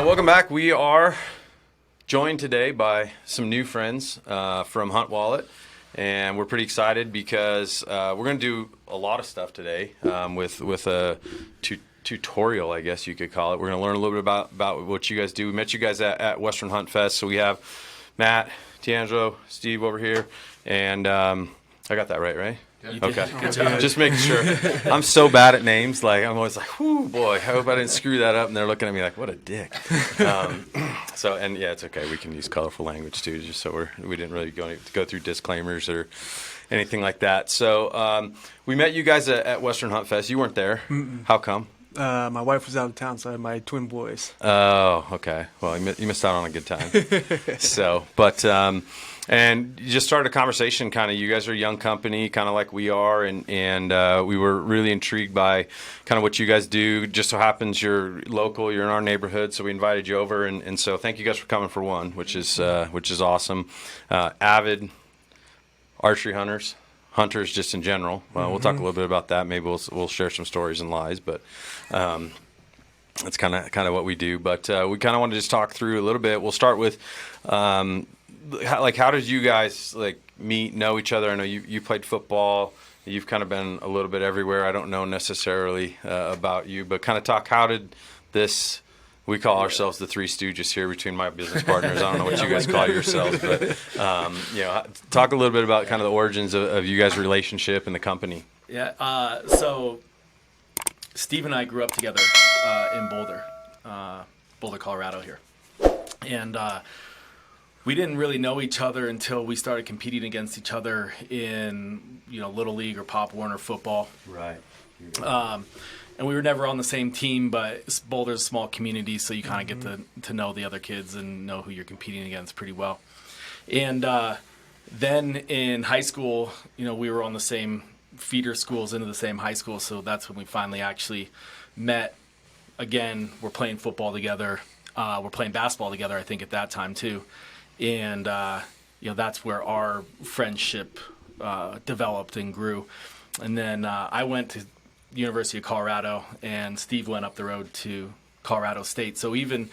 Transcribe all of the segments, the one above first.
Welcome back. We are joined today by some new friends from Hunt Wallet, and we're pretty excited because we're going to do a lot of stuff today with a tutorial, I guess you could call it. We're going to learn a little bit about what you guys do. We met you guys at Western Hunt Fest, so we have Matt, D'Angelo, Steve over here, and I got that right? Okay. Just making sure. I'm so bad at names. Like, I'm always like, whoo, boy, I hope I didn't screw that up. And they're looking at me like, what a dick. It's okay. We can use colorful language, too, just so we didn't really go through disclaimers or anything like that. So we met you guys at Western Hunt Fest. You weren't there. Mm-mm. How come? My wife was out of town, so I had my twin boys. Oh, okay. Well, you missed out on a good time. And you just started a conversation, kind of. You guys are a young company, kind of like we are, and we were really intrigued by kind of what you guys do. Just so happens you're local, you're in our neighborhood, so we invited you over, and so thank you guys for coming for one, which is awesome. Avid archery hunters just in general. We'll talk a little bit about that. Maybe we'll share some stories and lies, but that's kind of what we do. But we kind of want to just talk through a little bit. We'll start with. How did you guys meet, know each other? I know you played football. You've kind of been a little bit everywhere. I don't know necessarily about you, but kind of talk. How did this? We call ourselves the Three Stooges here between my business partners. I don't know what you guys call yourselves, but talk a little bit about kind of the origins of you guys' relationship and the company. Yeah. So Steve and I grew up together in Boulder, Colorado here, and. We didn't really know each other until we started competing against each other in, Little League or Pop Warner football. Right. And we were never on the same team, but Boulder's a small community, so you kind of get to know the other kids and know who you're competing against pretty well. And then in high school, we were on the same feeder schools into the same high school, so that's when we finally actually met. Again, we're playing football together. We're playing basketball together, I think, at that time, too. And, that's where our friendship developed and grew. And then I went to the University of Colorado, and Steve went up the road to Colorado State. So even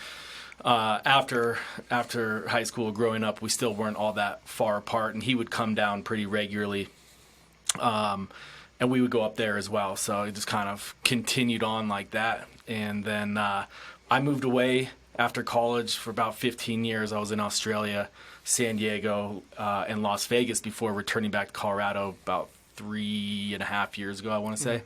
after high school, growing up, we still weren't all that far apart. And he would come down pretty regularly, and we would go up there as well. So it just kind of continued on like that. And then I moved away. After college, for about 15 years, I was in Australia, San Diego, and Las Vegas before returning back to Colorado about 3.5 years ago, I want to say.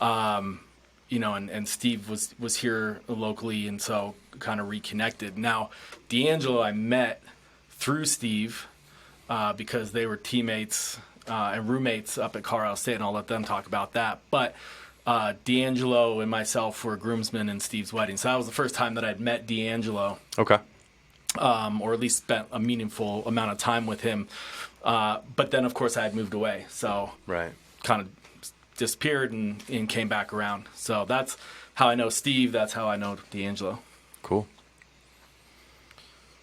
And Steve was here locally, and so kind of reconnected. Now, D'Angelo I met through Steve because they were teammates and roommates up at Colorado State, and I'll let them talk about that. But D'Angelo and myself were groomsmen in Steve's wedding. So that was the first time that I'd met D'Angelo. Okay. Or at least spent a meaningful amount of time with him. But then, of course, I had moved away. So kind of disappeared and came back around. So that's how I know Steve. That's how I know D'Angelo. Cool.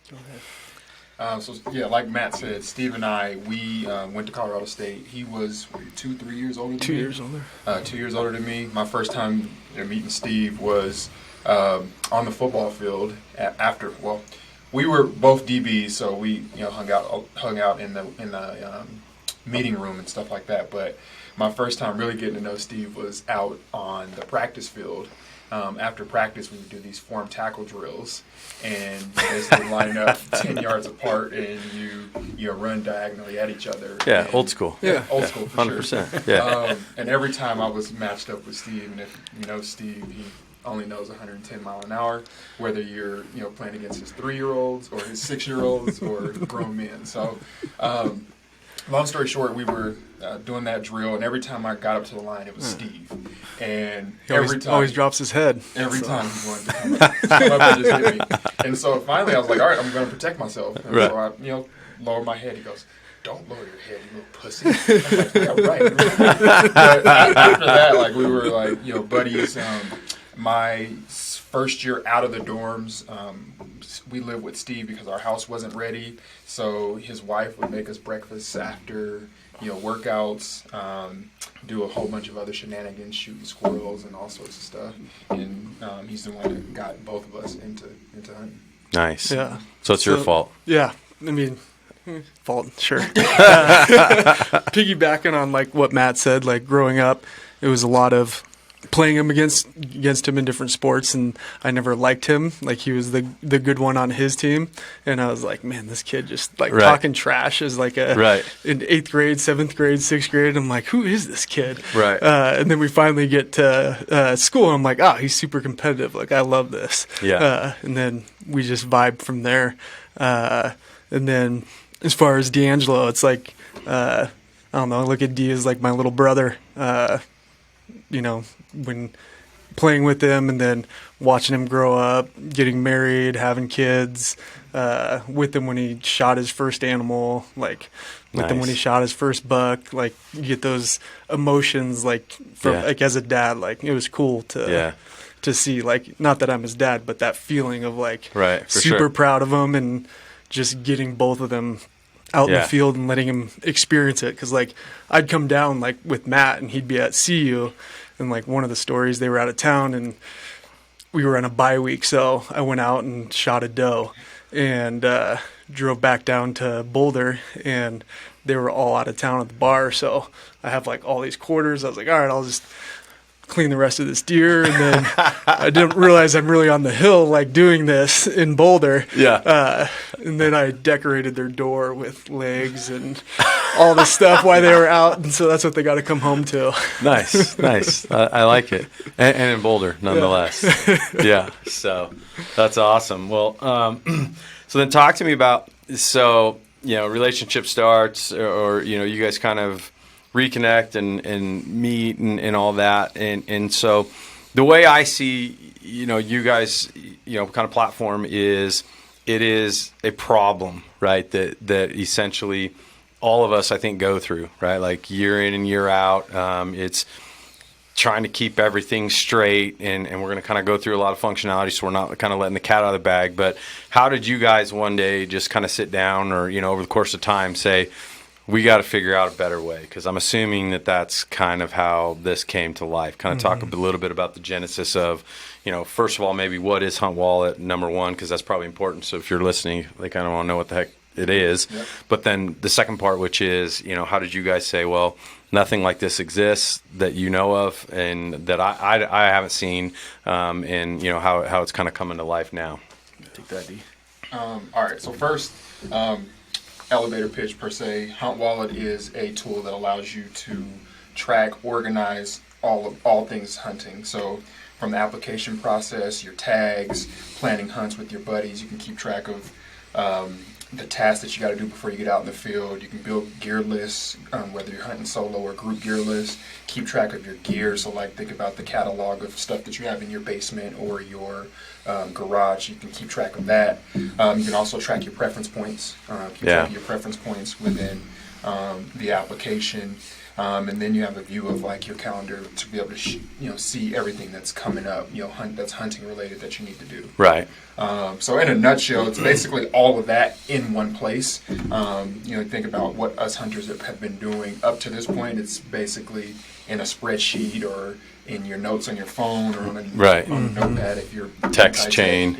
Go ahead. Like Matt said, Steve and I, we went to Colorado State. He was 3 years older than me. 2 years older. 2 years older than me. My first time meeting Steve was on the football field we were both DBs, so we hung out in the meeting room and stuff like that. But my first time really getting to know Steve was out on the practice field. After practice, we would do these form tackle drills, and you basically line up 10 yards apart, and you run diagonally at each other. Yeah, old school. Yeah, old school for 100%. sure. Yeah. And every time I was matched up with Steve, and if you know Steve, he only knows 110 mile an hour, whether you're playing against his 3-year-olds or his 6-year-olds or grown men. So, long story short, we were doing that drill, and every time I got up to the line, it was Steve. And he always drops his head. Every time he wanted to come up and just hit me. And so finally I was like, all right, I'm going to protect myself. And so I lower my head. He goes, don't lower your head, you little pussy. I'm like, yeah, right. But after that, we were buddies. My first year out of the dorms, we lived with Steve because our house wasn't ready. So his wife would make us breakfast after workouts, do a whole bunch of other shenanigans, shooting squirrels and all sorts of stuff. And he's the one that got both of us into hunting. Nice. Yeah. So it's your fault. Yeah. I mean, fault, sure. Piggybacking on like what Matt said, like growing up, it was a lot of playing him against him in different sports, and I never liked him. Like he was the good one on his team, and I was like, man, this kid just like talking trash as like a in 8th grade, 7th grade, 6th grade. I'm like, who is this kid? Right. And then we finally get to school, and I'm like, he's super competitive. Like I love this. Yeah. And then we just vibed from there. And then as far as D'Angelo, it's like I don't know. I look at D as like my little brother. When playing with him and then watching him grow up, getting married, having kids, with him when he shot his first animal, like with him when he shot his first buck, like you get those emotions like from like as a dad, like it was cool to see, like not that I'm his dad, but that feeling of like super proud of him and just getting both of them out in the field and letting him experience it. Cause like I'd come down like with Matt and he'd be at CU, and like one of the stories, they were out of town and we were on a bye week. So I went out and shot a doe and drove back down to Boulder, and they were all out of town at the bar. So I have like all these quarters. I was like, all right, I'll just clean the rest of this deer. And then I didn't realize I'm really on the hill, like doing this in Boulder. Yeah. And then I decorated their door with legs and all this stuff while they were out. And so that's what they got to come home to. Nice. I like it. And in Boulder, nonetheless. Yeah. So that's awesome. Well, so then talk to me about, relationship starts or you guys kind of reconnect and meet and all that. And so the way I see, you guys, kind of platform is it is a problem, right? That essentially all of us, I think, go through, right? Like year in and year out. It's trying to keep everything straight, and we're going to kind of go through a lot of functionality, so we're not kind of letting the cat out of the bag. But how did you guys one day just kind of sit down or, over the course of time say, we got to figure out a better way? Because I'm assuming that that's kind of how this came to life. Kind of talk a little bit about the genesis of, first of all, maybe what is Hunt Wallet, number one, because that's probably important. So if you're listening, they kind of want to know what the heck it is. Yep. But then the second part, which is, how did you guys say, well, nothing like this exists that you know of and that I haven't seen, and, how it's kind of coming to life now? Take that, D. All right. So first, elevator pitch per se. Hunt Wallet is a tool that allows you to track, organize all things hunting. So from the application process, your tags, planning hunts with your buddies, you can keep track of the tasks that you got to do before you get out in the field. You can build gear lists, whether you're hunting solo or group gear lists. Keep track of your gear. So like think about the catalog of stuff that you have in your basement or your garage. You can keep track of that. You can also track your preference points. Keep track of your preference points within the application. And then you have a view of like your calendar to be able to see everything that's coming up, that's hunting related that you need to do. Right. So in a nutshell, it's basically all of that in one place. Think about what us hunters have been doing up to this point. It's basically in a spreadsheet or in your notes on your phone or on a notepad if you're text chain.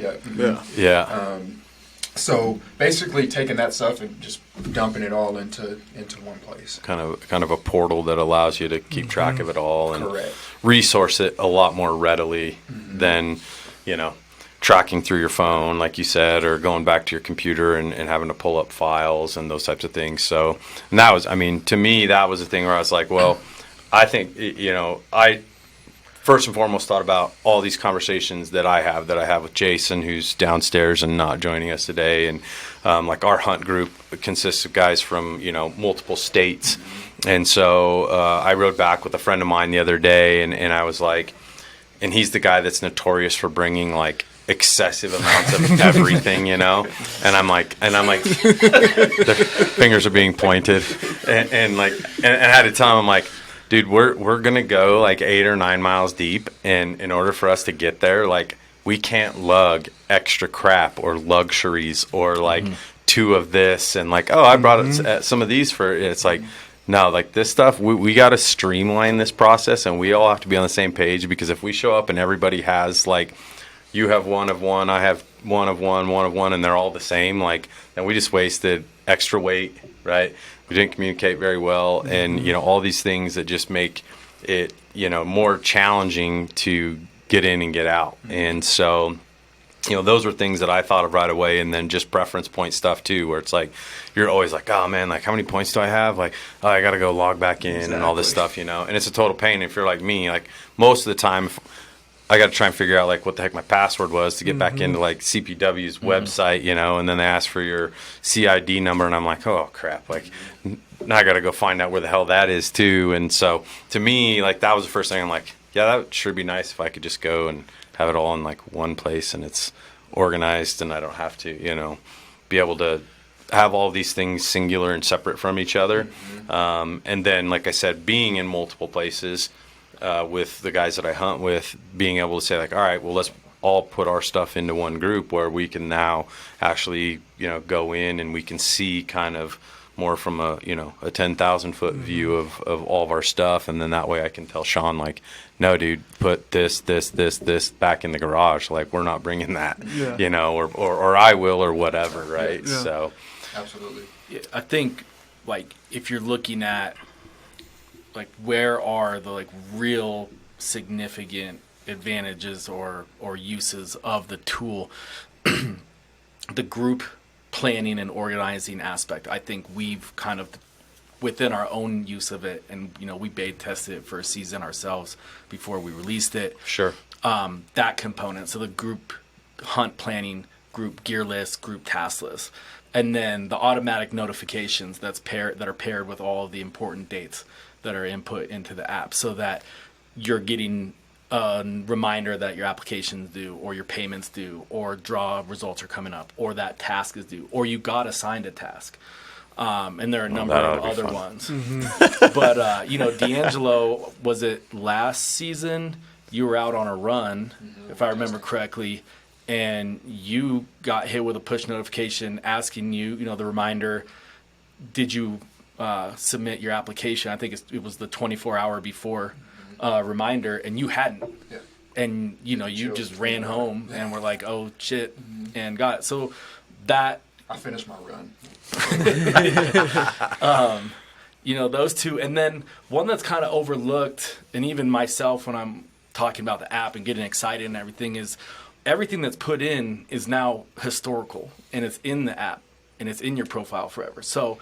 So basically taking that stuff and just dumping it all into one place. Kind of a portal that allows you to keep track of it all and Correct. resource it a lot more readily than, tracking through your phone, like you said, or going back to your computer and having to pull up files and those types of things. So, and that was, to me, that was a thing where I was like, well, I think, I first and foremost thought about all these conversations that I have with Jason, who's downstairs and not joining us today. And like our hunt group consists of guys from, multiple states. And so I rode back with a friend of mine the other day and I was like, and he's the guy that's notorious for bringing like excessive amounts of everything, and I'm like, their fingers are being pointed and I had to tell him, I'm like, dude, we're gonna go like 8 or 9 miles deep, and in order for us to get there, like we can't lug extra crap or luxuries or like 2 of this and like, oh, I brought some of these for. It's like, no, like this stuff, we got to streamline this process, and we all have to be on the same page, because if we show up and everybody has like, you have one of one, I have one of one, and they're all the same, like, then we just wasted extra weight, right? We didn't communicate very well, and all these things that just make it more challenging to get in and get out. And so those were things that I thought of right away, and then just preference point stuff too, where it's like, you're always like, oh man, like how many points do I have? Like, oh, I got to go log back in and all this stuff, and it's a total pain. If you're like me, like most of the time, I got to try and figure out like what the heck my password was to get back into like CPW's website, and then they ask for your CID number, and I'm like, oh crap, like now I got to go find out where the hell that is too. And so to me, like that was the first thing. I'm like, yeah, that would sure be nice if I could just go and have it all in like one place, and it's organized, and I don't have to, be able to have all these things singular and separate from each other. And then, like I said, being in multiple places with the guys that I hunt with, being able to say like, all right, well, let's all put our stuff into one group where we can now actually, go in and we can see kind of more from a 10,000 foot view of all of our stuff. And then that way I can tell Sean, like, no, dude, put this back in the garage. Like, we're not bringing that, or I will, or whatever. Right. Yeah. So Absolutely. I think, like, if you're looking at, like, where are the, like, real significant advantages or uses of the tool, the group planning and organizing aspect, I think we've kind of, within our own use of it, and, we beta tested it for a season ourselves before we released it. sure. That component, so the group hunt planning, group gear list, group task list, and then the automatic notifications that are paired with all of the important dates that are input into the app, so that you're getting a reminder that your application's due, or your payments due, or draw results are coming up, or that task is due, or you got assigned a task. And there are a number of other ones. But, D'Angelo, was it last season? You were out on a run, if I remember correctly, and you got hit with a push notification asking you, the reminder, did you submit your application? I think it was the 24-hour before reminder, and you hadn't. Yeah. And, you just ran home and were like, oh, shit, and got it. So that... I finished my run. Those two. And then one that's kind of overlooked, and even myself when I'm talking about the app and getting excited and everything, is everything that's put in is now historical, and it's in the app, and it's in your profile forever. So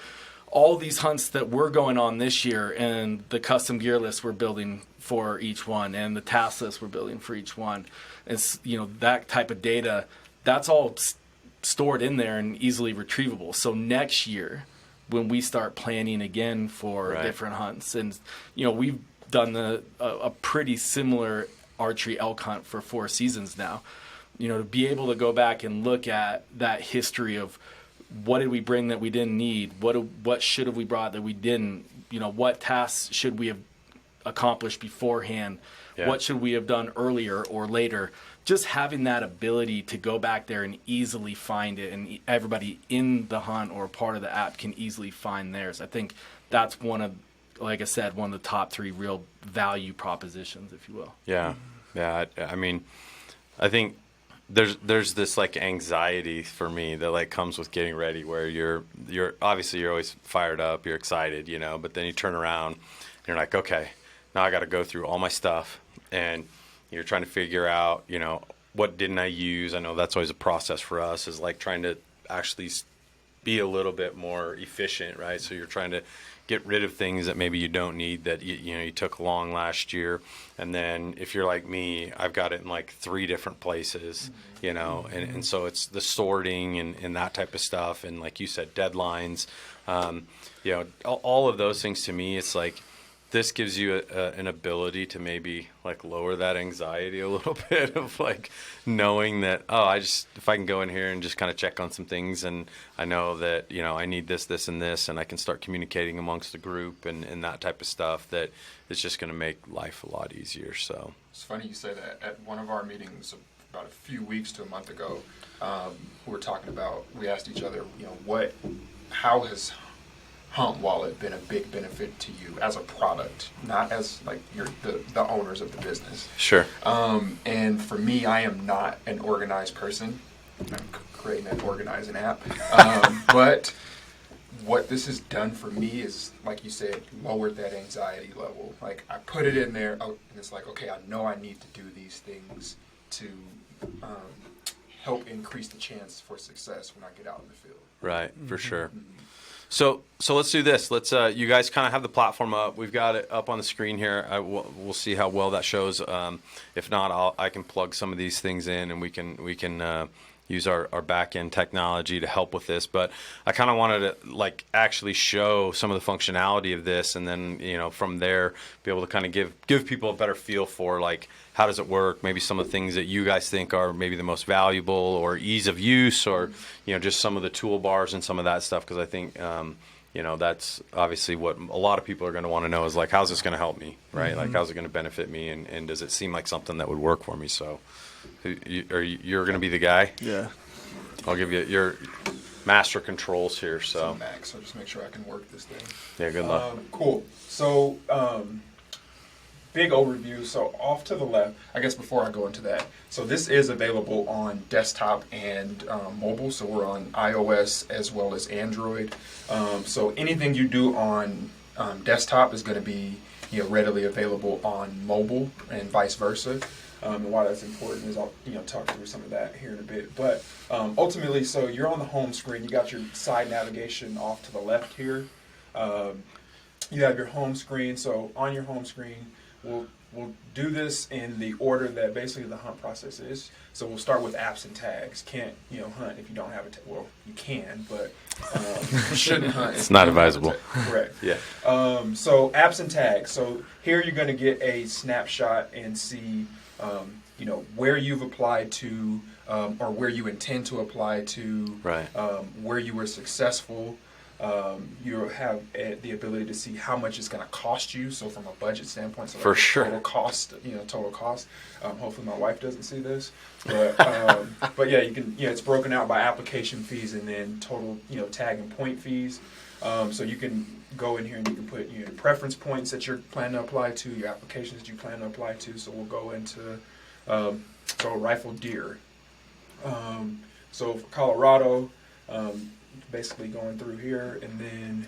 all these hunts that we're going on this year, and the custom gear list we're building for each one, and the task list we're building for each one, it's, that type of data, that's all stored in there and easily retrievable. So next year, when we start planning again for different hunts, and we've done a pretty similar archery elk hunt for 4 seasons now, to be able to go back and look at that history of what did we bring that we didn't need, what should have we brought that we didn't, what tasks should we have accomplished beforehand, what should we have done earlier or later. Just having that ability to go back there and easily find it, and everybody in the hunt or part of the app can easily find theirs. I think that's one of, like I said, one of the top 3 real value propositions, if you will. Yeah. I mean, I think there's this like anxiety for me that like comes with getting ready, where you're obviously you're always fired up, you're excited, but then you turn around and you're like, okay, now I got to go through all my stuff, and you're trying to figure out, what didn't I use? I know that's always a process for us, is like trying to actually be a little bit more efficient, right? So you're trying to get rid of things that maybe you don't need, that you took along last year. And then if you're like me, I've got it in like 3 different places, and so it's the sorting and that type of stuff. And like you said, deadlines, all of those things, to me, it's like, this gives you an ability to maybe like lower that anxiety a little bit, of like knowing that, if I can go in here and just kind of check on some things, and I know that, I need this, and this, and I can start communicating amongst the group and that type of stuff, that it's just going to make life a lot easier. So It's funny you say that. At one of our meetings about a few weeks to a month ago, we were talking about, we asked each other, how has Hunt Wallet been a big benefit to you as a product, not as like the owners of the business? Sure. And for me, I am not an organized person. I'm creating an organizing app. But what this has done for me is, like you said, lowered that anxiety level. Like, I put it in there, and it's like, okay, I know I need to do these things to help increase the chance for success when I get out in the field. Right, for sure. So let's do this. Let's you guys kind of have the platform up. We've got it up on the screen here. We'll see how well that shows. If not, I can plug some of these things in, and we can use our back end technology to help with this. But I kind of wanted to like actually show some of the functionality of this, and then from there be able to kind of give people a better feel for like how does it work, maybe some of the things that you guys think are maybe the most valuable, or ease of use, or just some of the toolbars and some of that stuff, because I think that's obviously what a lot of people are going to want to know is like, how's this going to help me, right? Like, how's it going to benefit me, and does it seem like something that would work for me? So you're going to be the guy? Yeah. I'll give you your master controls here. So Max, so just make sure I can work this thing. Yeah, good luck. Cool. So big overview. So off to the left, I guess before I go into that, so this is available on desktop and mobile. So we're on iOS as well as Android. So anything you do on desktop is going to be readily available on mobile, and vice versa. And why that's important is I'll talk through some of that here in a bit. But ultimately, so you're on the home screen. You got your side navigation off to the left here. You have your home screen. So on your home screen, we'll do this in the order that basically the hunt process is. So we'll start with apps and tags. Can't hunt if you don't have a tag. Well, you can, but you shouldn't hunt. It's not advisable. Correct. Yeah. So apps and tags. So here you're going to get a snapshot and see where you've applied to, or where you intend to apply to, right. Where you were successful. You have the ability to see how much it's going to cost you. So from a budget standpoint, so for sure, total cost. Hopefully my wife doesn't see this, but yeah, you can. It's broken out by application fees and then total tag and point fees. So you can go in here and you can put your preference points that you're planning to apply to, your applications that you plan to apply to. So we'll go into rifle deer. So for Colorado, basically going through here, and then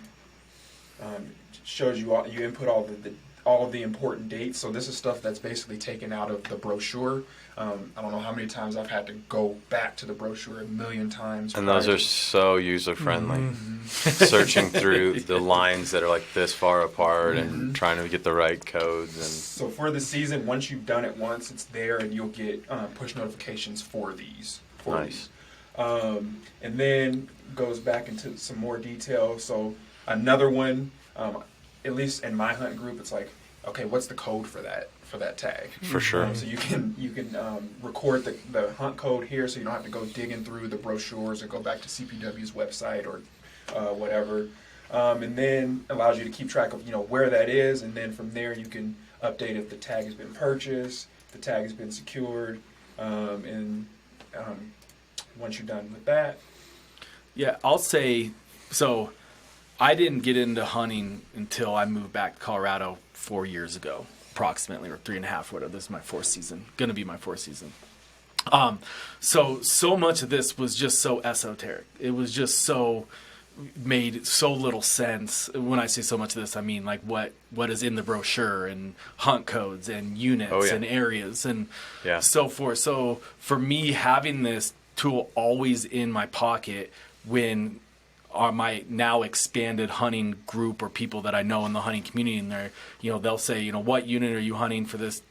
shows you you input all of the important dates. So this is stuff that's basically taken out of the brochure. I don't know how many times I've had to go back to the brochure a million times. And those are so user-friendly. Searching through the lines that are like this far apart and trying to get the right codes. And so for the season, once you've done it once, it's there, and you'll get push notifications for these. Nice. And then goes back into some more detail. So another one, at least in my hunt group, it's like, okay, what's the code for that tag? For sure. So you can record the hunt code here, so you don't have to go digging through the brochures or go back to CPW's website or whatever. And then allows you to keep track of where that is, and then from there you can update if the tag has been purchased, the tag has been secured, and once you're done with that. Yeah, I'll say, so I didn't get into hunting until I moved back to Colorado 4 years ago, approximately, or 3.5, whatever. This is my fourth season, going to be my fourth season. So much of this was just so esoteric. It was just made so little sense. When I say so much of this, I mean like what is in the brochure and hunt codes and units and areas and so forth. So for me, having this tool always in my pocket when my now expanded hunting group or people that I know in the hunting community, and they'll say, what unit are you hunting for this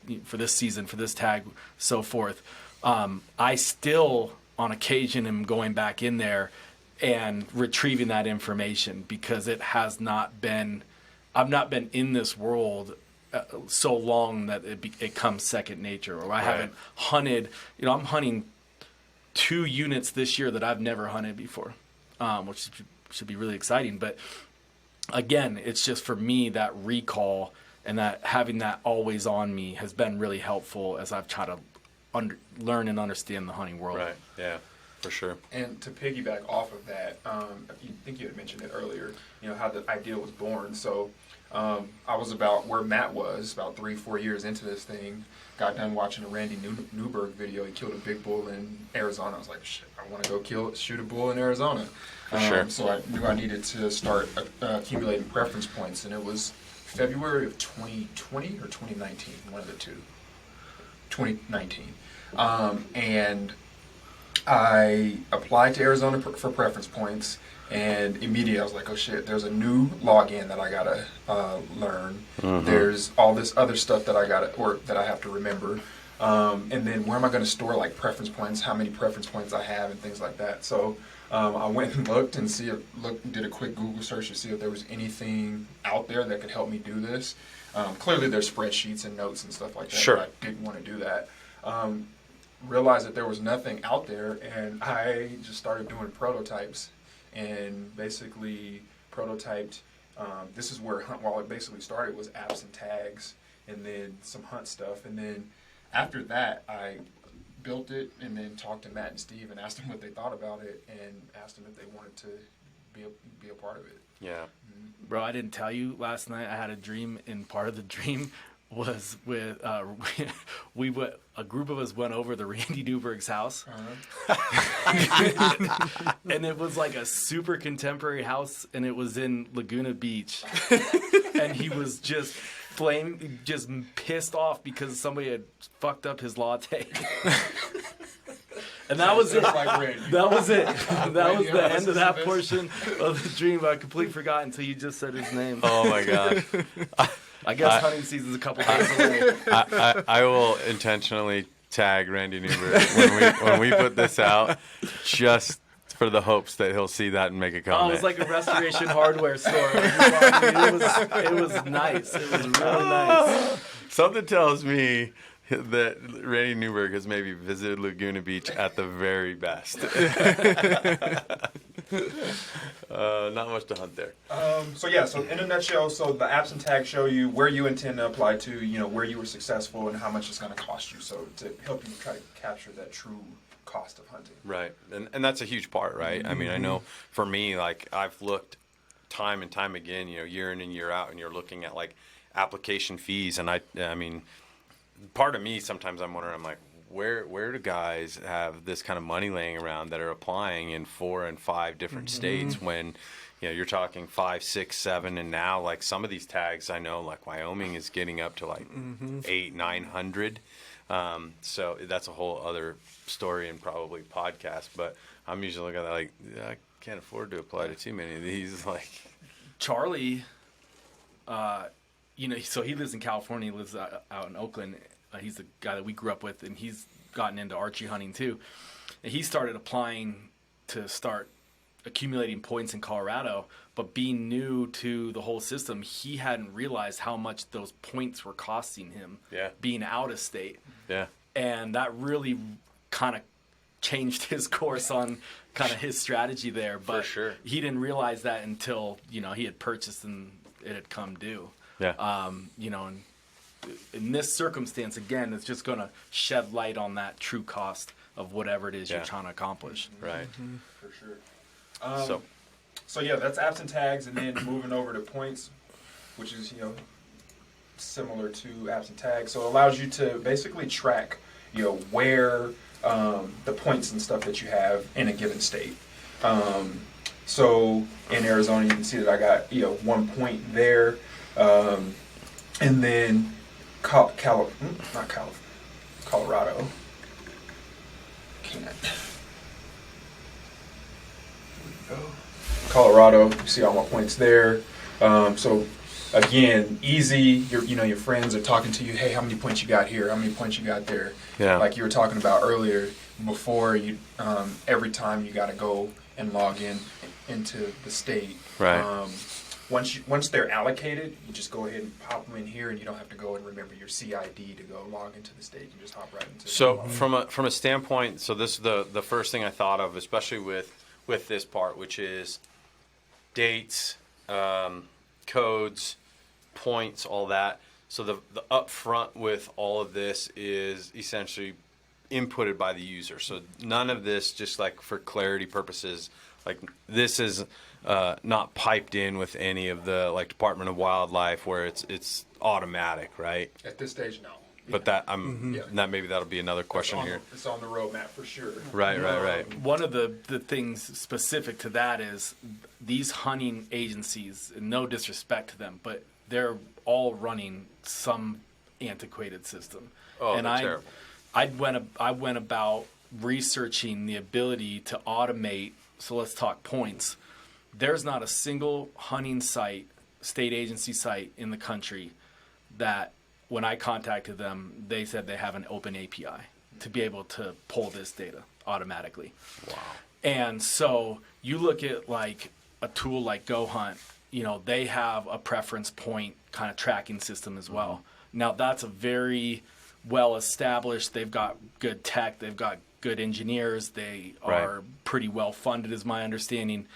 season, for this tag, so forth. I still on occasion am going back in there and retrieving that information because it has not been, I've not been in this world so long that it comes second nature, or I haven't hunted, I'm hunting 2 units this year that I've never hunted before, which should be really exciting. But again, it's just for me that recall and that having that always on me has been really helpful as I've tried to learn and understand the hunting world. Right. Yeah. For sure. And to piggyback off of that, I think you had mentioned it earlier, how the idea was born. So I was about where Matt was, about 3-4 years into this thing. Got done watching a Randy Newberg video. He killed a big bull in Arizona. I was like, shit, I want to go shoot a bull in Arizona. For sure. So I knew I needed to start accumulating preference points, and it was February of 2020 or 2019, one of the two. 2019. And I applied to Arizona for preference points, and immediately I was like, oh shit, there's a new login that I gotta learn. There's all this other stuff that I have to remember. And then where am I gonna store like preference points, how many preference points I have and things like that. So I went and looked and did a quick Google search to see if there was anything out there that could help me do this. Clearly there's spreadsheets and notes and stuff like that, Sure. but I didn't want to do that. Realized that there was nothing out there, and I just started doing prototypes and basically prototyped. This is where Hunt Wallet basically started, was apps and tags and then some hunt stuff. And then after that, I built it and then talked to Matt and Steve and asked them what they thought about it and asked them if they wanted to be a part of it. Yeah. Bro, I didn't tell you last night. I had a dream, and part of the dream was with a group of us went over to Randy Newberg's house, and it was like a super contemporary house, and it was in Laguna Beach, and he was just pissed off because somebody had fucked up his latte. And that was it. Like Randy. That was it. That was the end of that this. portion of the dream. But I completely forgot until you just said his name. Oh my God. I guess hunting season's a couple days away. I will intentionally tag Randy Newberg when we put this out, just for the hopes that he'll see that and make a Oh, comment. it was like a Restoration Hardware store. It was nice. It was really nice. Something tells me that Randy Newberg has maybe visited Laguna Beach at the very best. Not much to hunt there. So in a nutshell, so the apps and tags show you where you intend to apply to, where you were successful and how much it's going to cost you. So to help you try to capture that true cost of hunting. Right. And that's a huge part, right? I mean, I know for me, like I've looked time and time again, year in and year out, and you're looking at like application fees. And I mean, part of me sometimes I'm wondering, I'm like, where do guys have this kind of money laying around that are applying in 4 and 5 different states when you're talking 5, 6, 7, and now like some of these tags I know like Wyoming is getting up to like 800-900. So that's a whole other story and probably podcast. But I'm usually looking at that like, I can't afford to apply to too many of these. Like Charlie, so he lives in California. He lives out in Oakland. He's the guy that we grew up with, and he's gotten into archery hunting too. And he started applying to start accumulating points in Colorado, but being new to the whole system, he hadn't realized how much those points were costing him being out of state. Yeah. And that really kind of changed his course on kind of his strategy there. But For sure. he didn't realize that until, he had purchased and it had come due. Yeah. And in this circumstance, again, it's just going to shed light on that true cost of whatever it is you're trying to accomplish. Right. For sure. So yeah, that's apps and tags, and then moving over to points, which is similar to apps and tags. So it allows you to basically track where the points and stuff that you have in a given state. So in Arizona, you can see that I got 1 point there, and then Colorado. Can't. Colorado, you see all my points there. So again, easy. Your friends are talking to you. Hey, how many points you got here? How many points you got there? Yeah. Like you were talking about earlier. Before you, every time you got to go and log into the state. Right. Once they're allocated, you just go ahead and pop them in here, and you don't have to go and remember your CID to go log into the state. You just hop right into it. So from a standpoint, so this is the first thing I thought of, especially with this part, which is dates, codes, points, all that. So the upfront with all of this is essentially inputted by the user. So none of this, just like for clarity purposes, like this is not piped in with any of the like Department of Wildlife where it's automatic, right? At this stage, no. But that that maybe that'll be another question here. It's on the roadmap for sure. Right. One of the things specific to that is these hunting agencies, and no disrespect to them, but they're all running some antiquated system. Oh, and they're terrible. I went about researching the ability to automate. So let's talk points. There's not a single hunting site, state agency site in the country that when I contacted them, they said they have an open API to be able to pull this data automatically. Wow. And so you look at like a tool like GoHunt, you know, they have a preference point kind of tracking system as well. Now that's a very well established, they've got good tech, they've got good engineers, they are pretty well funded is my understanding.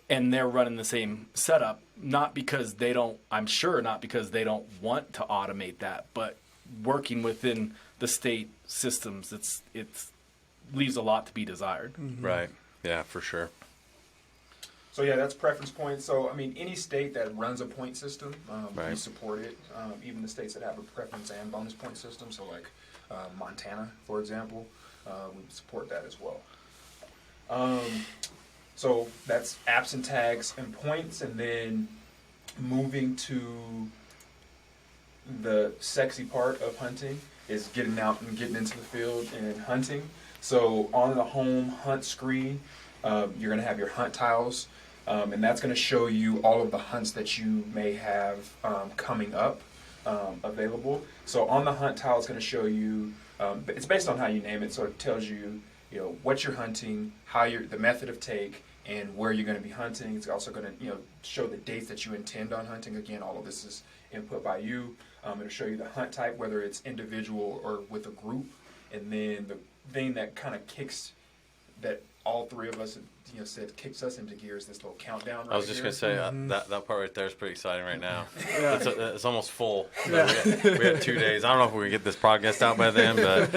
And they're running the same setup, not because they don't, I'm sure not because they don't want to automate that, but working within the state systems, it's leaves a lot to be desired. Right. Yeah, for sure. So yeah, that's preference points. So I mean, any state that runs a point system, we Right. support it. Even the states that have a preference and bonus point system, so like Montana, for example, we support that as well. So that's apps and tags and points, and then moving to the sexy part of hunting is getting out and getting into the field and hunting. So on the home hunt screen, you're going to have your hunt tiles, and that's going to show you all of the hunts that you may have coming up available. So on the hunt tile, it's going to show you. It's based on how you name it, so it tells you, what you're hunting, the method of take, and where you're going to be hunting. It's also going to, show the dates that you intend on hunting. Again, all of this is input by you. It'll show you the hunt type, whether it's individual or with a group, and then the thing that kind of kicks that all three of us, said kicks us into gear is this little countdown. Right I was just here. gonna say that part right there is pretty exciting right now. Yeah. It's almost full. We got 2 days. I don't know if we can get this podcast out by then, but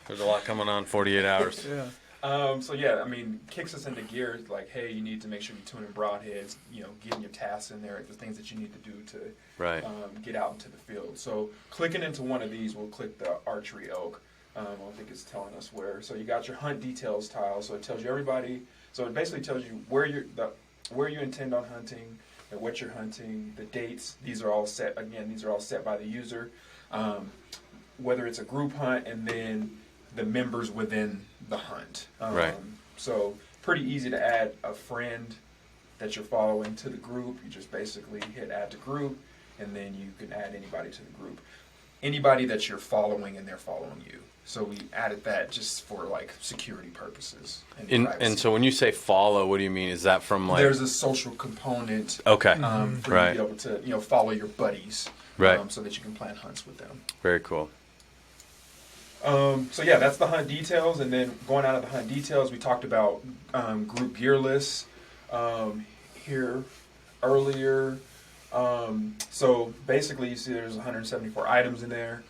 there's a lot coming on. 48 hours. Yeah. So yeah, I mean, kicks us into gear. Like, hey, you need to make sure you're tuning broadheads. Getting your tasks in there, the things that you need to do to Right. get out into the field. So clicking into one of these, we'll click the archery elk. I don't think it's telling us where. So you got your hunt details tile. So it tells you everybody. So it basically tells you where you intend on hunting and what you're hunting, the dates. These are all set. Again, these are all set by the user. Whether it's a group hunt, and then the members within the hunt. Right. So pretty easy to add a friend that you're following to the group. You just basically hit add to group, and then you can add anybody to the group. Anybody that you're following and they're following you. So we added that just for like security purposes and privacy. And so when you say follow, what do you mean? Is that from like? There's a social component Okay. for you Right. to be able to follow your buddies, Right. so that you can plan hunts with them. Very cool. So yeah, that's the hunt details, and then going out of the hunt details, we talked about group gear lists here earlier. So basically, you see there's 174 items in there.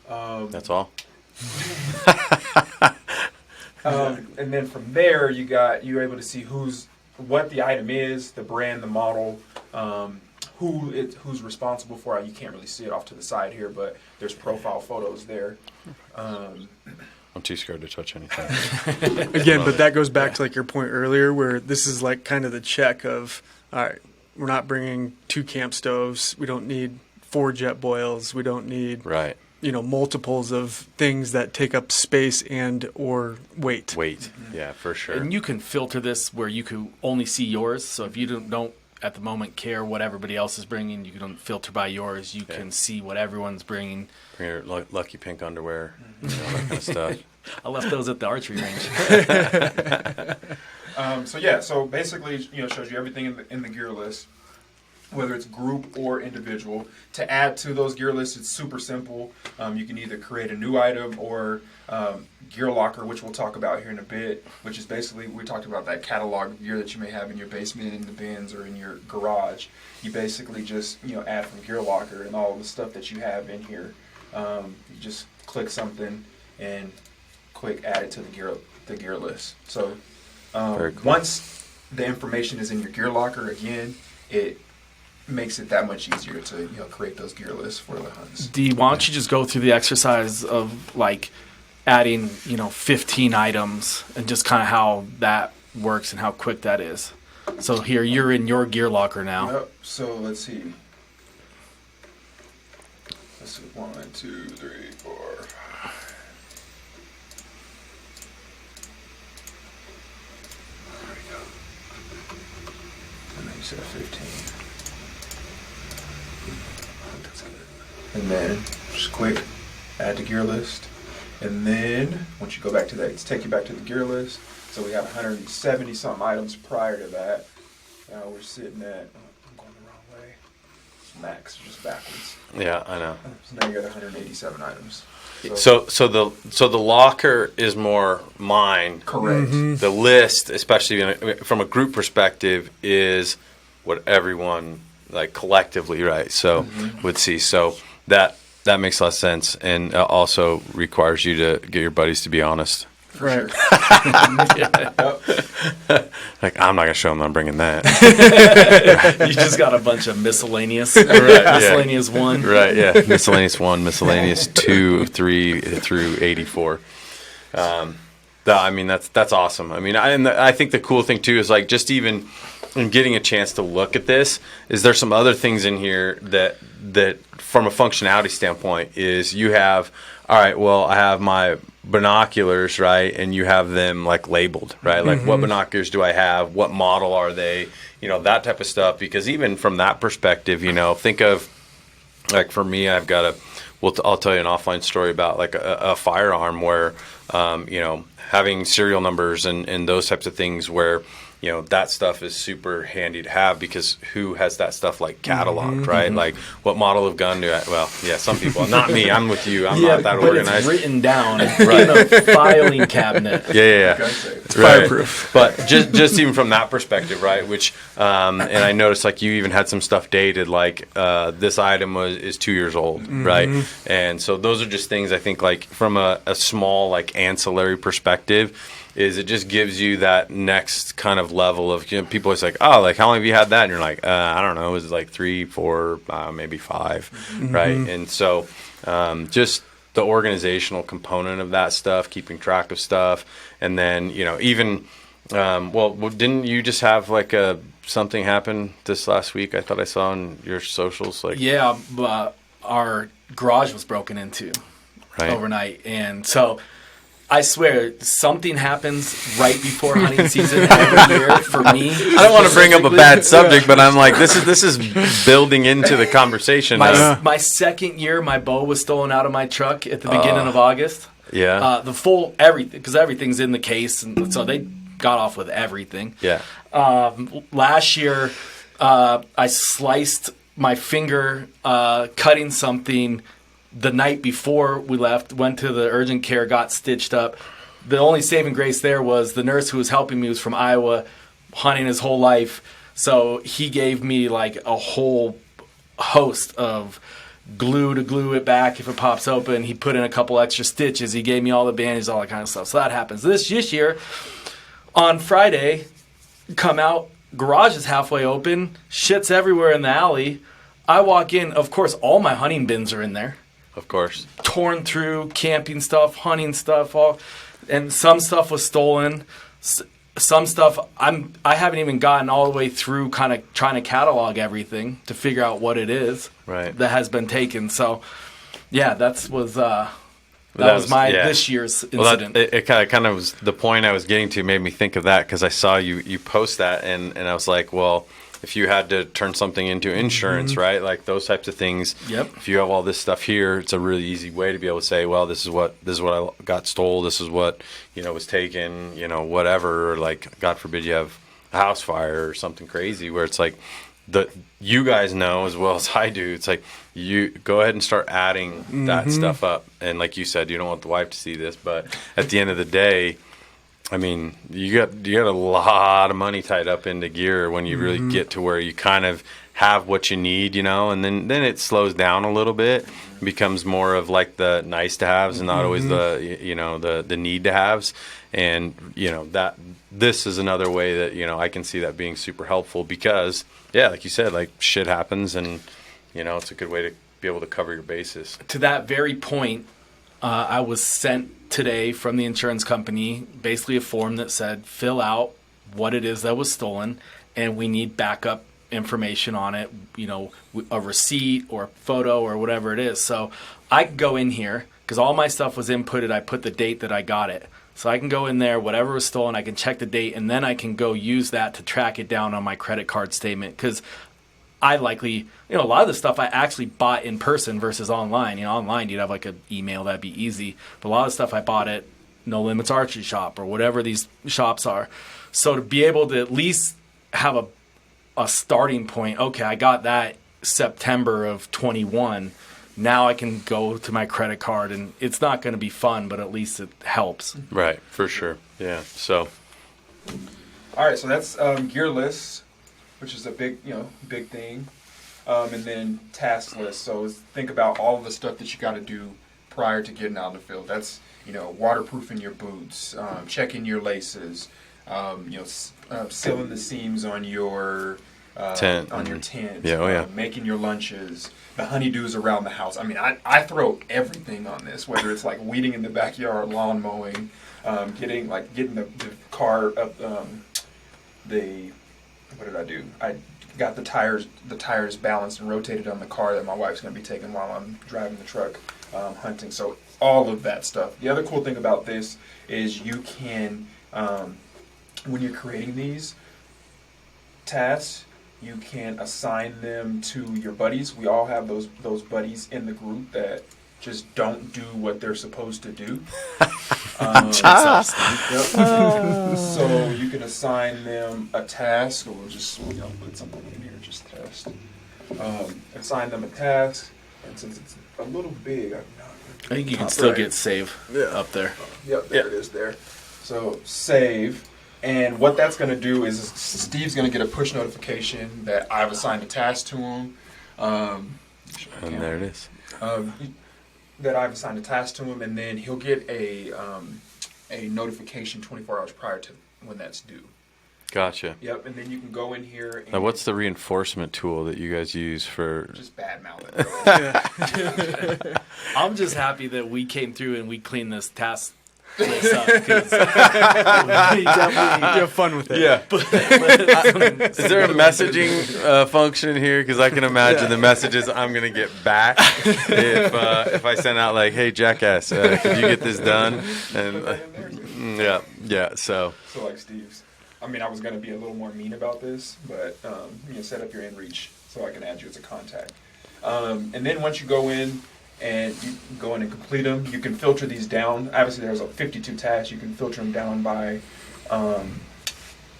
That's all. And then from there, you're able to see what the item is, the brand, the model, who's responsible for it. You can't really see it off to the side here, but there's profile photos there. I'm too scared to touch anything. Again, but that goes back to like your point earlier, where this is like kind of the check of, all right, we're not bringing 2 camp stoves. We don't need 4 jet boils. We don't need Right. Multiples of things that take up space and or weight. Wait. Yeah, for sure. And you can filter this where you can only see yours. So if you don't at the moment care what everybody else is bringing, you can filter by yours. You can see what everyone's bringing. Bring your lucky pink underwear, that kind of stuff. I left those at the archery range. So basically, it shows you everything in the gear list, whether it's group or individual. To add to those gear lists, it's super simple. You can either create a new item or Gear Locker, which we'll talk about here in a bit, which is basically, we talked about that catalog of gear that you may have in your basement, in the bins, or in your garage. You basically just, add from Gear Locker, and all the stuff that you have in here. You just click something and quick add it to the gear list. So Very cool. once the information is in your gear locker, again, it makes it that much easier to create those gear lists for the hunts. Dee, why don't you just go through the exercise of like adding 15 items and just kind of how that works and how quick that is. So here you're in your gear locker now. Yep. So let's see. Let's see. 1, 2, 3, 4. There we go. And then you said 15. That's good. And then just quick add to gear list. And then once you go back to that, it's take you back to the gear list. So we have 170 some items prior to that. Now we're sitting at, I'm going the wrong way. Max, just backwards. Yeah, I know. So now you got 187 items. So the locker is more mine. Correct. The list, especially from a group perspective, is what everyone like collectively, right? So would see. So that makes a lot of sense, and also requires you to get your buddies to be honest. For sure. Like, I'm not gonna show them I'm bringing that. You just got a bunch of miscellaneous, yeah. miscellaneous one. Right, yeah. Miscellaneous 1, miscellaneous 2, 3 through 84. I mean, that's awesome. I mean, I think the cool thing too is like just even in getting a chance to look at this, is there some other things in here that from a functionality standpoint is you have, all right, well, I have my binoculars, right, and you have them like labeled, right, like what binoculars do I have, what model are they, that type of stuff. Because even from that perspective, think of, like, for me, I've got I'll tell you an offline story about like a firearm where having serial numbers and those types of things where that stuff is super handy to have, because who has that stuff like cataloged, right? Like, what model of gun do I? Well, yeah, some people. Not me. I'm with you. I'm not that but organized. It's written down in a filing cabinet. Yeah. It's fireproof. But just even from that perspective, right? Which and I noticed like you even had some stuff dated, like this item is 2 years old, right? And so those are just things I think like from a small like ancillary perspective. Is it just gives you that next kind of level of people always like, oh, like how long have you had that? And you're like, I don't know, it was like 3, 4, maybe 5, right? And so just the organizational component of that stuff, keeping track of stuff, and then even didn't you just have like something happen this last week? I thought I saw on your socials, like but our garage was broken into right overnight, and so. I swear, something happens right before hunting season every year for me. I don't want to bring up a bad subject, but I'm like, this is building into the conversation. My second year, my bow was stolen out of my truck at the beginning of August. Yeah. The full everything, because everything's in the case, and so they got off with everything. Yeah. Last year, I sliced my finger cutting something. The night before we left, went to the urgent care, got stitched up. The only saving grace there was the nurse who was helping me was from Iowa, hunting his whole life. So he gave me like a whole host of glue to glue it back if it pops open. He put in a couple extra stitches. He gave me all the bandages, all that kind of stuff. So that happens. This year, on Friday, come out, garage is halfway open, shit's everywhere in the alley. I walk in, of course, all my hunting bins are in there. Of course. Torn through, camping stuff, hunting stuff, and some stuff was stolen. Some stuff I haven't even gotten all the way through, kind of trying to catalog everything to figure out what it is right. that has been taken. So, yeah, that was my this year's incident. Well, it kind of was the point I was getting to. Made me think of that because I saw you post that, and I was like, well. If you had to turn something into insurance, right? Like those types of things. Yep. If you have all this stuff here, it's a really easy way to be able to say, well, this is what I got stole. This is what, was taken, whatever. Or like, God forbid you have a house fire or something crazy where it's like, you guys know as well as I do. It's like you go ahead and start adding that stuff up. And like you said, you don't want the wife to see this, but at the end of the day, I mean, you got a lot of money tied up into gear when you really get to where you kind of have what you need, and then it slows down a little bit, becomes more of like the nice to haves and not always the need to haves. And that this is another way that I can see that being super helpful, because like you said, like shit happens, and it's a good way to be able to cover your bases. To that very point, I was sent today from the insurance company basically a form that said fill out what it is that was stolen, and we need backup information on it, a receipt or a photo or whatever it is. So I can go in here, because all my stuff was inputted. I put the date that I got it. So I can go in there, whatever was stolen, I can check the date, and then I can go use that to track it down on my credit card statement. Because I likely, a lot of the stuff I actually bought in person versus online. Online you'd have like an email, that'd be easy. But a lot of stuff I bought at No Limits Archery Shop or whatever these shops are. So to be able to at least have a starting point, okay, I got that September of 21. Now I can go to my credit card, and it's not going to be fun, but at least it helps. Right, for sure. Yeah. So, All right, so that's gear lists, which is a big thing, and then task lists. So think about all of the stuff that you got to do prior to getting out in the field. That's waterproofing your boots, checking your laces, sealing the seams on your tent. Yeah, making your lunches, the honeydews around the house. I mean, I throw everything on this, whether it's like weeding in the backyard, lawn mowing, getting the car up. What did I do? I got the tires balanced and rotated on the car that my wife's going to be taking while I'm driving the truck hunting. So all of that stuff. The other cool thing about this is you can, when you're creating these tasks, you can assign them to your buddies. We all have those buddies in the group that just don't do what they're supposed to do. So you can assign them a task, or we'll just put something in here, just test. Assign them a task, and since it's a little big, I think you can still get save up there. Yep, there it is there. So save. And what that's going to do is Steve's going to get a push notification that I've assigned a task to him. And there it is. That I've assigned a task to him, and then he'll get a notification 24 hours prior to when that's due. Gotcha. Yep, and then you can go in here. And now, what's the reinforcement tool that you guys use for? Just bad mouth. I'm just happy that we came through and we cleaned this task list up, 'cause we definitely have fun with it. Yeah. Is there a messaging function here? Because I can imagine the messages I'm going to get back if I send out like, "Hey, jackass, could you get this done?" And so like Steve's. I mean, I was going to be a little more mean about this, but set up your inReach so I can add you as a contact. And then once you go in and you go in and complete them, you can filter these down. Obviously, there's 52 tasks. You can filter them down by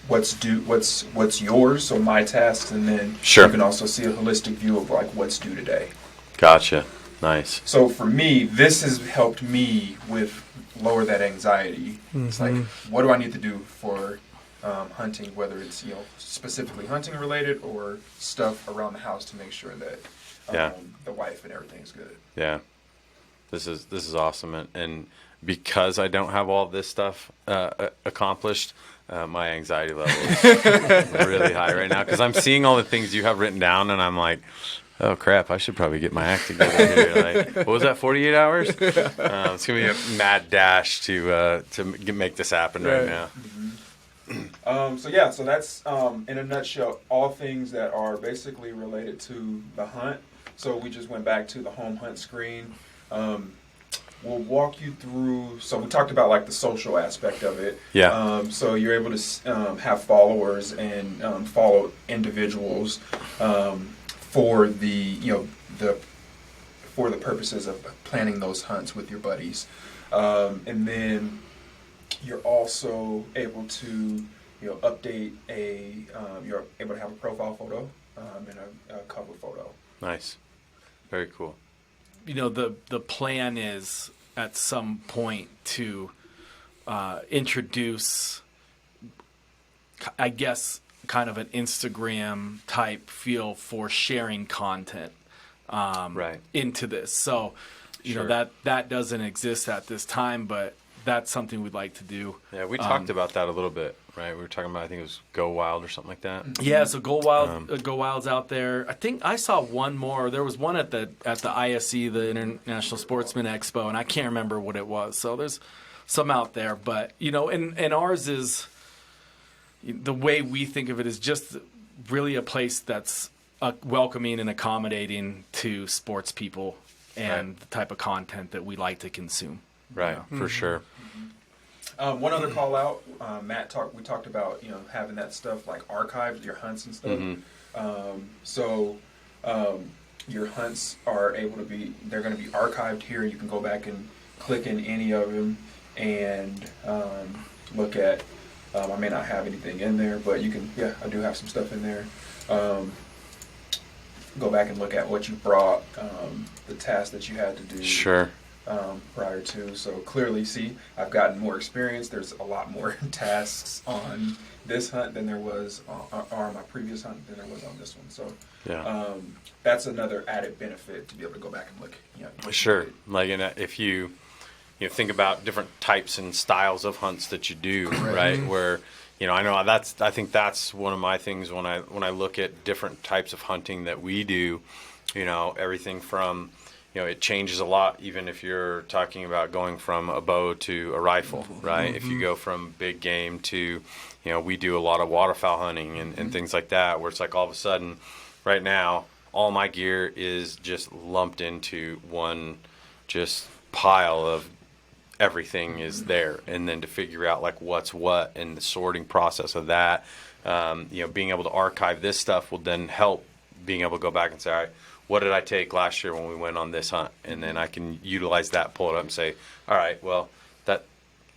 what's due, what's yours, so my tasks, and then Sure. you can also see a holistic view of like what's due today. Gotcha. Nice. So for me, this has helped me with lower that anxiety. Mm-hmm. It's like, what do I need to do for hunting, whether it's specifically hunting related or stuff around the house to make sure that the wife and everything's good. Yeah, this is awesome, and because I don't have all this stuff accomplished, my anxiety level is really high right now, because I'm seeing all the things you have written down, and I'm like, oh crap, I should probably get my act together here. Like, what was that, 48 hours? It's gonna be a mad dash to make this happen right now. So that's in a nutshell all things that are basically related to the hunt. So we just went back to the home hunt screen. We'll walk you through. So we talked about like the social aspect of it. Yeah. So you're able to have followers and follow individuals for the for the purposes of planning those hunts with your buddies, and then you're also able to update you're able to have a profile photo and a cover photo. Nice. Very cool. The plan is at some point to introduce, I guess, kind of an Instagram type feel for sharing content into this. So, you Sure. know, that doesn't exist at this time, but that's something we'd like to do. Yeah, we talked about that a little bit, right? We were talking about, I think it was Go Wild or something like that. Yeah, so Go Wild, Go Wild's out there. I think I saw one more. There was one at the ISE, the International Sportsman Expo, and I can't remember what it was. So there's some out there, but you know, and ours is, the way we think of it is just really a place that's welcoming and accommodating to sports people and the type of content that we like to consume. Right, for sure. One other call out, we talked about, having that stuff like archived, your hunts and stuff. So your hunts are they're going to be archived here. You can go back and click in any of them and look at, I may not have anything in there, but you can, I do have some stuff in there. Go back and look at what you brought, the tasks that you had to do. Sure. Prior to. So clearly, see, I've gotten more experience. There's a lot more tasks on this hunt than there was on my previous hunt than there was on this one. So that's another added benefit to be able to go back and look. Sure. Like, if you think about different types and styles of hunts that you do, right? Where, I think that's one of my things when I look at different types of hunting that we do, everything from, it changes a lot, even if you're talking about going from a bow to a rifle, right? If you go from big game to, we do a lot of waterfowl hunting and things like that, where it's like all of a sudden, right now, all my gear is just lumped into one just pile of everything is there. And then to figure out like what's what and the sorting process of that, being able to archive this stuff will then help being able to go back and say, all right, what did I take last year when we went on this hunt? And then I can utilize that, pull it up and say, all right, well, that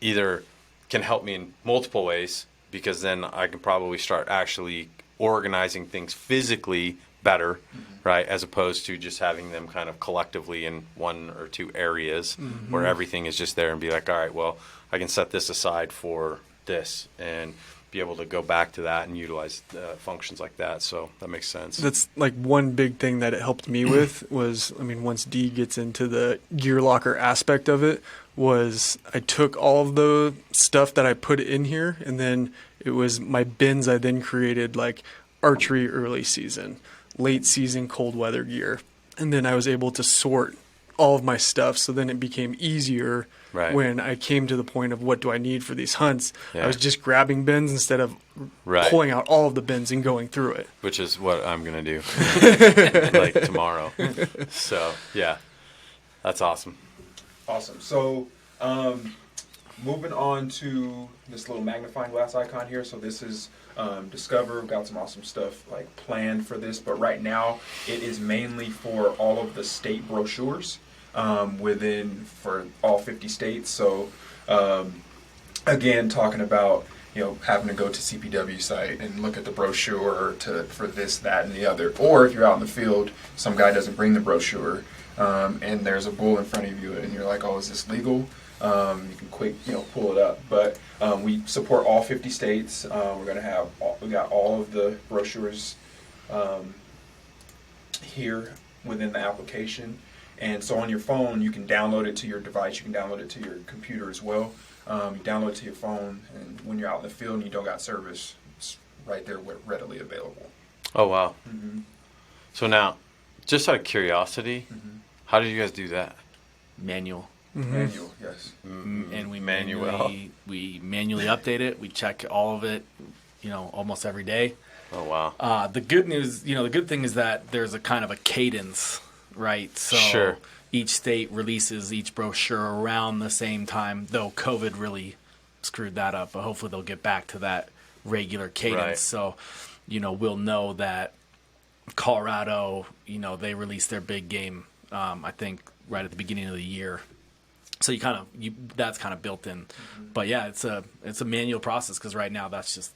either can help me in multiple ways, because then I can probably start actually organizing things physically better, right? As opposed to just having them kind of collectively in one or two areas where everything is just there and be like, all right, well, I can set this aside for this and be able to go back to that and utilize functions like that. So that makes sense. That's like one big thing that it helped me with was, once Dee gets into the gear locker aspect of it, was I took all of the stuff that I put in here, and then it was my bins I then created, like archery early season, late season cold weather gear. And then I was able to sort all of my stuff, so then it became easier when I came to the point of what do I need for these hunts. I was just grabbing bins instead of pulling out all of the bins and going through it. Which is what I'm going to do like tomorrow. So, yeah, that's awesome. Awesome. So moving on to this little magnifying glass icon here. So this is Discover. We've got some awesome stuff like planned for this, but right now it is mainly for all of the state brochures for all 50 states. So again, talking about having to go to CPW site and look at the brochure for this, that, and the other. Or if you're out in the field, some guy doesn't bring the brochure, and there's a bull in front of you, and you're like, "Oh, is this legal?" You can quick, pull it up. But we support all 50 states. We got all of the brochures here within the application. And so on your phone, you can download it to your device. You can download it to your computer as well. You download it to your phone, and when you're out in the field and you don't got service, it's right there readily available. Oh, wow. So now, just out of curiosity, how did you guys do that? Manual. Manual, yes. And we manually update it. We check all of it, almost every day. Oh, wow. The good news, the good thing is that there's a kind of a cadence, right? So each state releases each brochure around the same time, though COVID really screwed that up. But hopefully they'll get back to that regular cadence. Right. So, we'll know that Colorado, they released their big game, I think, right at the beginning of the year. So that's kind of built in. But yeah, it's a manual process, because right now that's just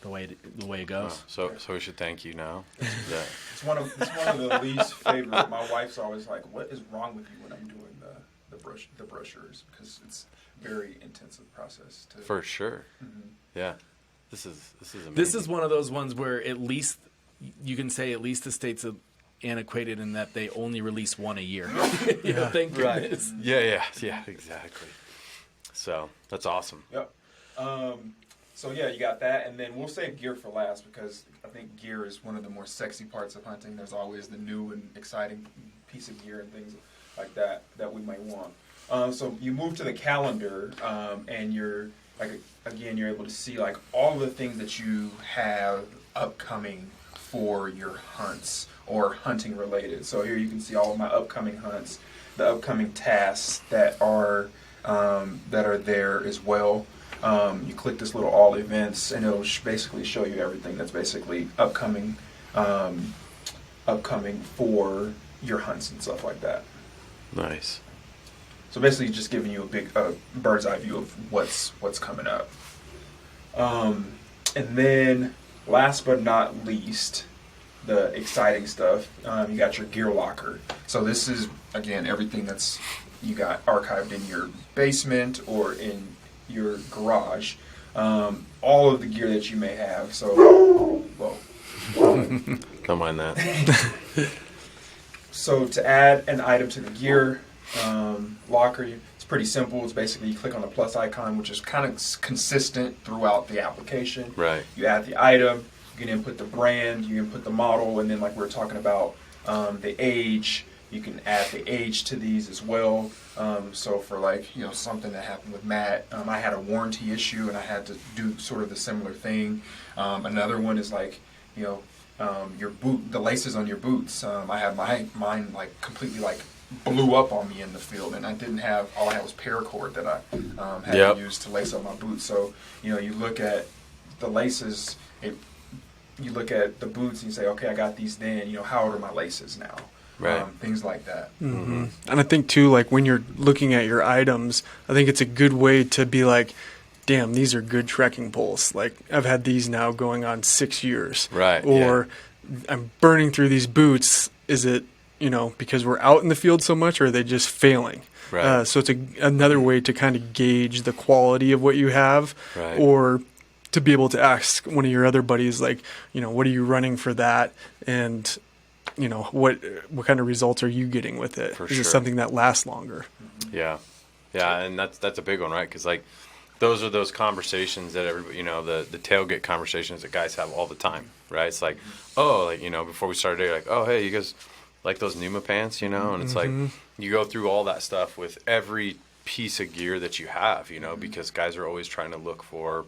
the way it goes. So we should thank you now. It's one of the least favorite. My wife's always like, "What is wrong with you when I'm doing the brochures?" Because it's a very intensive process. For sure. Yeah. This is amazing. This is one of those ones where at least you can say at least the state's antiquated in that they only release one a year. Thank goodness. Yeah, exactly. So that's awesome. Yep. So yeah, you got that, and then we'll save gear for last because I think gear is one of the more sexy parts of hunting. There's always the new and exciting piece of gear and things like that we might want. So you move to the calendar, and you're you're able to see like all the things that you have upcoming for your hunts or hunting related. So here you can see all of my upcoming hunts, the upcoming tasks that are there as well. You click this little all events, and it'll basically show you everything that's basically upcoming for your hunts and stuff like that. Nice. So basically, just giving you a big bird's eye view of what's coming up. And then, last but not least, the exciting stuff. You got your gear locker. So this is again everything that's you got archived in your basement or in your garage. All of the gear that you may have. So, whoa. Don't mind that. So to add an item to the gear locker, it's pretty simple. It's basically you click on the plus icon, which is kind of consistent throughout the application. Right. You add the item, you can input the brand, you input the model, and then like we were talking about the age, you can add the age to these as well. So for something that happened with Matt, I had a warranty issue and I had to do sort of the similar thing. Another one is your boot, the laces on your boots. I had mine completely blew up on me in the field, and all I had was paracord that I had to use to lace up my boots. So you look at the laces, you look at the boots and you say, okay, I got these then. How old are my laces now? Right. Things like that. Mm-hmm. And I think too, when you're looking at your items, I think it's a good way to be like, damn, these are good trekking poles. I've had these now going on 6 years. Right. Or I'm burning through these boots. Is it, because we're out in the field so much, or are they just failing? Right. So it's another way to kind of gauge the quality of what you have. Right. Or to be able to ask one of your other buddies, what are you running for that? And what kind of results are you getting with it? For Is sure. it something that lasts longer? Yeah, and that's a big one, right? Because those are those conversations that everybody, the tailgate conversations that guys have all the time, right? It's before we started, oh, hey, you guys like those Numa pants, and it's you go through all that stuff with every piece of gear that you have, because guys are always trying to look for,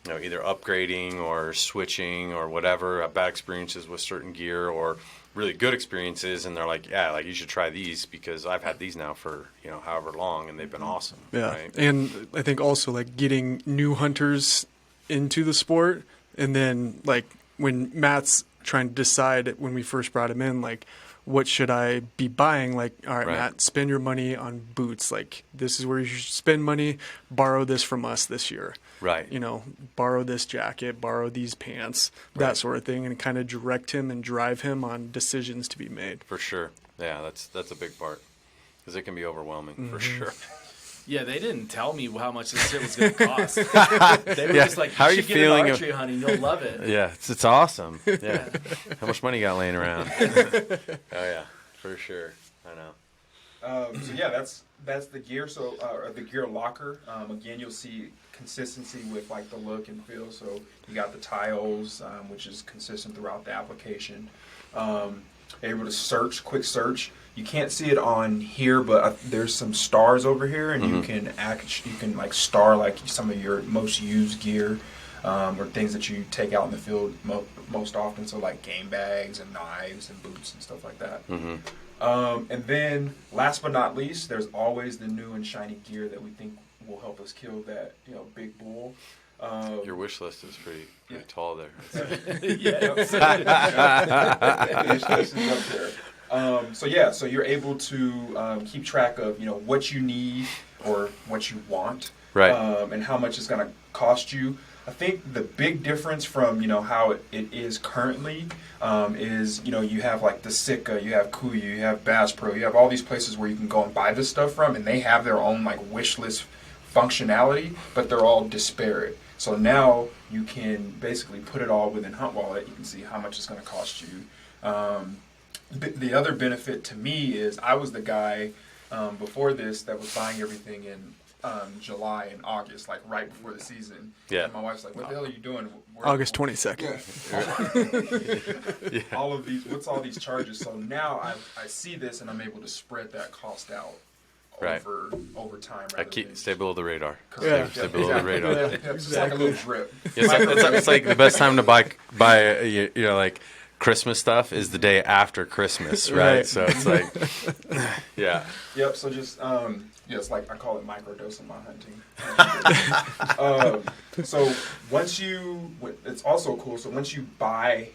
either upgrading or switching or whatever, bad experiences with certain gear or really good experiences, and they're like, you should try these because I've had these now for however long and they've been awesome. Yeah, right? And I think also getting new hunters into the sport, and then when Matt's trying to decide when we first brought him in, what should I be buying? All right, Matt, spend your money on boots. This is where you should spend money. Borrow this from us this year. Right. Borrow this jacket, borrow these pants, that sort of thing, and kind of direct him and drive him on decisions to be made. For sure. Yeah, that's a big part because it can be overwhelming for sure. Yeah, they didn't tell me how much this shit was going to cost. They were just like, how are you should feeling? Get an archery hunting, you'll love it. Yeah, it's awesome. Yeah. How much money you got laying around? Oh yeah, for sure. I know. So yeah, that's the gear. So the gear locker. Again, you'll see consistency with the look and feel. So you got the tiles, which is consistent throughout the application. Able to quick search. You can't see it on here, but there's some stars over here, and you can star some of your most used gear or things that you take out in the field most often. So game bags and knives and boots and stuff like that. Mm-hmm. And then, last but not least, there's always the new and shiny gear that we think will help us kill that big bull. Your wish list is pretty tall there. Wish list is up there. So you're able to keep track of what you need or what you want, right? And how much it's going to cost you. I think the big difference from how it is currently is you have the Sitka, you have Kuiu, you have Bass Pro, you have all these places where you can go and buy this stuff from, and they have their own wish list functionality, but they're all disparate. So now you can basically put it all within Hunt Wallet. You can see how much it's going to cost you. The other benefit to me is I was the guy before this that was buying everything in July and August, like right before the season. Yeah. And my wife's like, "What the hell are you doing?" August 22nd. All of these, what's all these charges? So now I see this and I'm able to spread that cost out Right. over time. I stay below the radar. Correct. Stay below the radar. It's like a little drip. It's like the best time to buy you know, like Christmas stuff is the day after Christmas, right? Right. So it's like, yeah. Yep. So just it's like I call it microdosing my hunting. So once it's also cool. So once you buy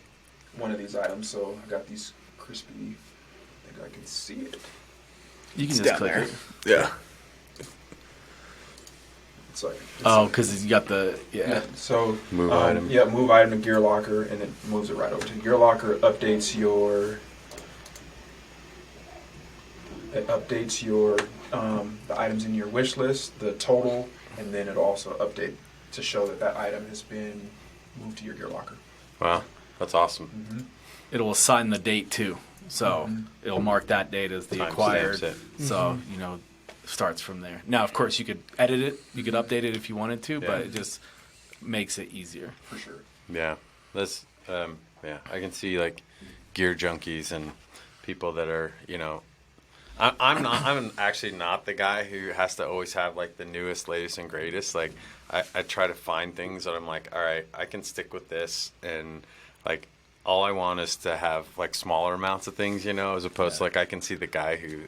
one of these items, so I got these crispy. I think I can see it. You can It's just down click there. it. Yeah. It's like Oh, because you got the yeah. So Move item. Yeah, move item to Gear Locker, and it moves it right over to Gear Locker. Updates your the items in your wish list, the total, and then it'll also update to show that item has been moved to your Gear Locker. Wow, that's awesome. it'll assign the date too. So it'll mark that date as the Timestamps acquired. it. So, starts from there. Now, of course, you could edit it. You could update it if you wanted to, but Yeah. it just makes it easier. For sure. Yeah, that's I can see like gear junkies and people that are I'm actually not the guy who has to always have like the newest, latest, and greatest. Like I try to find things that I'm like, all right, I can stick with this, and like all I want is to have like smaller amounts of things, as opposed to like I can see the guy who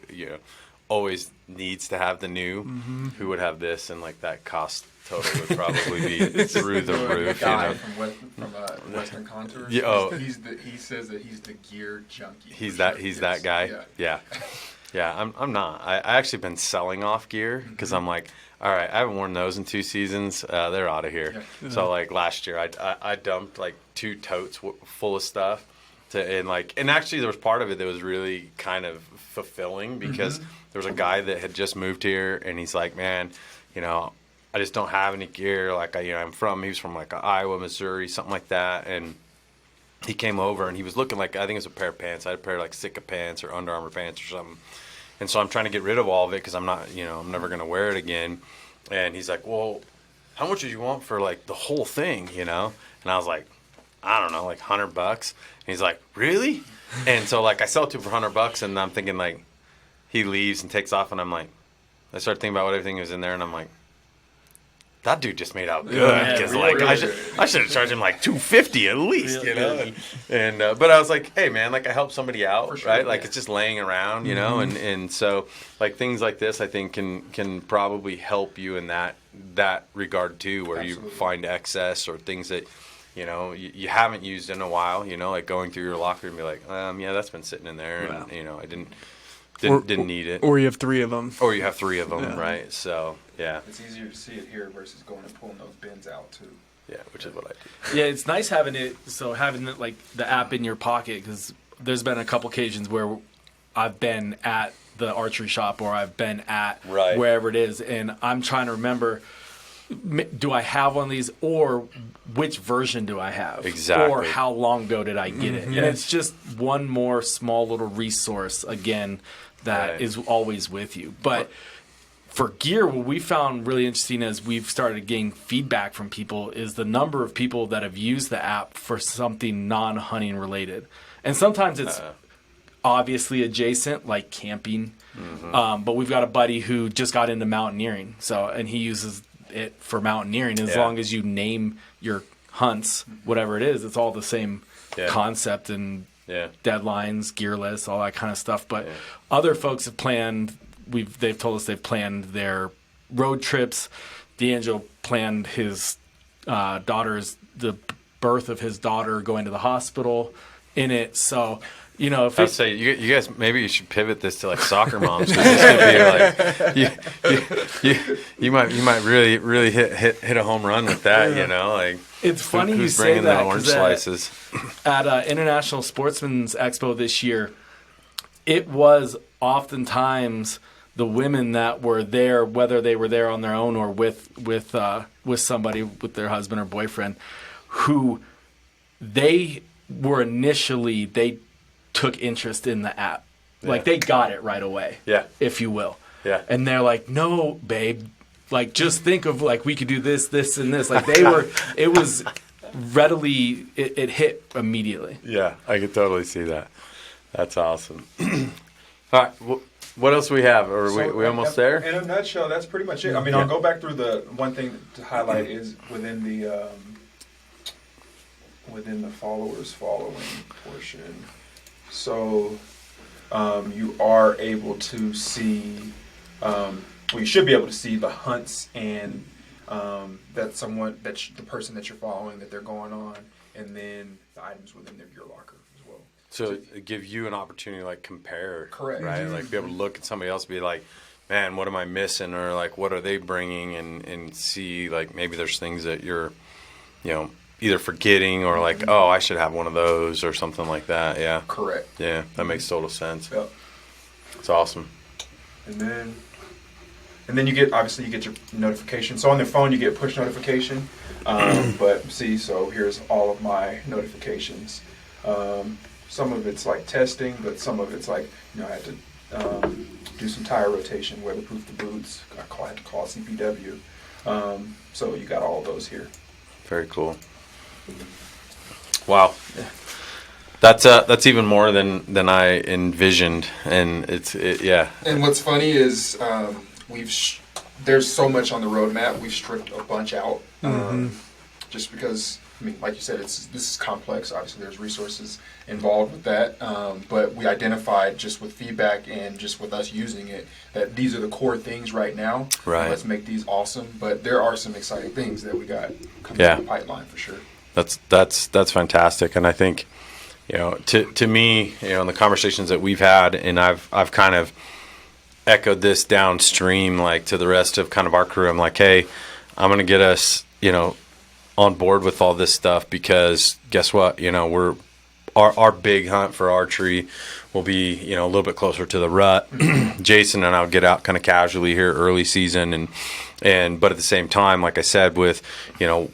always needs to have the new, who would have this, and like that cost total would probably be through the roof. Guy from Western Contours. Yeah, He says that he's the gear junkie. He's for that sure. he's Yes. that guy. Yeah. Yeah. I'm not. I actually been selling off gear because I'm like, all right, I haven't worn those in 2 seasons. They're out of here. Yeah. So like last year, I dumped like 2 totes full of stuff. And actually there was part of it that was really kind of fulfilling because there was a guy that had just moved here and he's like, man, I just don't have any gear. Like he was from like Iowa, Missouri, something like that. And he came over and he was looking like, I think it was a pair of pants. I had a pair of like Sitka pants or Under Armour pants or something. And so I'm trying to get rid of all of it because I'm not, I'm never going to wear it again. And he's like, well, how much did you want for like the whole thing, And I was like, I don't know, like $100. And he's like, really? And so like I sell it to him for $100 and I'm thinking like he leaves and takes off and I'm like, I start thinking about what everything was in there and I'm like, that dude just made out good Yeah, because really like good. I should have charged him like $250 at least, And but I was like, hey man, like I helped somebody out, For sure, right? Like yeah. it's just laying around, and so like things like this I think can probably help you in that regard too, where Absolutely. you find excess or things that you haven't used in a while, like going through your locker and be like, yeah, that's been sitting in there, and I didn't need it, Or you have 3 of them. or you have 3 of them, right? So yeah, It's easier to see it here versus going and pulling those bins out too. yeah, which is what I do. Yeah, it's nice having it. So having like the app in your pocket, because there's been a couple occasions where I've been at the archery shop or I've been at Right. wherever it is, and I'm trying to remember, do I have one of these, or which version do I have? Exactly. Or how long ago did I get it? And it's just one more small little resource, again, that Right. is always with you. But for gear, what we found really interesting as we've started getting feedback from people is the number of people that have used the app for something non-hunting related. And sometimes it's obviously adjacent, like camping. But we've got a buddy who just got into mountaineering, and he uses it for mountaineering. As Yeah. long as you name your hunts, whatever it is, it's all the same Yeah. concept and Yeah. deadlines, gear lists, all that kind of stuff. But other folks have planned. They've told us they've planned their road trips. D'Angelo planned his the birth of his daughter, going to the hospital in it. So, if I'd it's say you guys maybe you should pivot this to like soccer moms, because this could be like you might really hit a home run with that, like it's funny you who's say bringing that, the orange 'cause slices. at International Sportsman's Expo this year, it was oftentimes the women that were there, whether they were there on their own or with somebody, with their husband or boyfriend, who they took interest in the app. Like they got it right away. Yeah. If you will. Yeah. And they're like, no, babe, like just think of like we could do this, this, and this. Like they were, it was readily, it hit immediately. Yeah, I could totally see that. That's awesome. All right, what else we have? Are we almost there? In a nutshell, that's pretty much it. I mean, I'll go back through the one thing to highlight is within the followers following portion. So you are able to see, you should be able to see the hunts and that the person that you're following that they're going on, and then the items within their gear locker as well. So it give you an opportunity to like compare, Correct. right? Like be able to look at somebody else, and be like, man, what am I missing, or like what are they bringing, and see like maybe there's things that you're, either forgetting or like, oh, I should have one of those or something like that. Yeah. Correct. Yeah, that makes total sense. Yep. It's awesome. And then you get your notification. So on the phone you get push notification. But see, so here's all of my notifications. Some of it's like testing, but some of it's like, I had to do some tire rotation, weatherproof the boots. I had to call CPW. So you got all of those here. Very cool. Wow. That's even more than I envisioned, and yeah. And what's funny is there's so much on the roadmap. We've stripped a bunch out, just because. I mean, like you said, this is complex. Obviously, there's resources involved with that, but we identified just with feedback and just with us using it that these are the core things right now. Right. Let's make these awesome. But there are some exciting things that we got coming down the pipeline for sure. That's fantastic, and I think to me, in the conversations that we've had, and I've kind of echoed this downstream, like to the rest of kind of our crew. I'm like, hey, I'm going to get us, on board with all this stuff, because guess what? We're our big hunt for archery will be, a little bit closer to the rut. Jason and I would get out kind of casually here early season, but at the same time, like I said, with,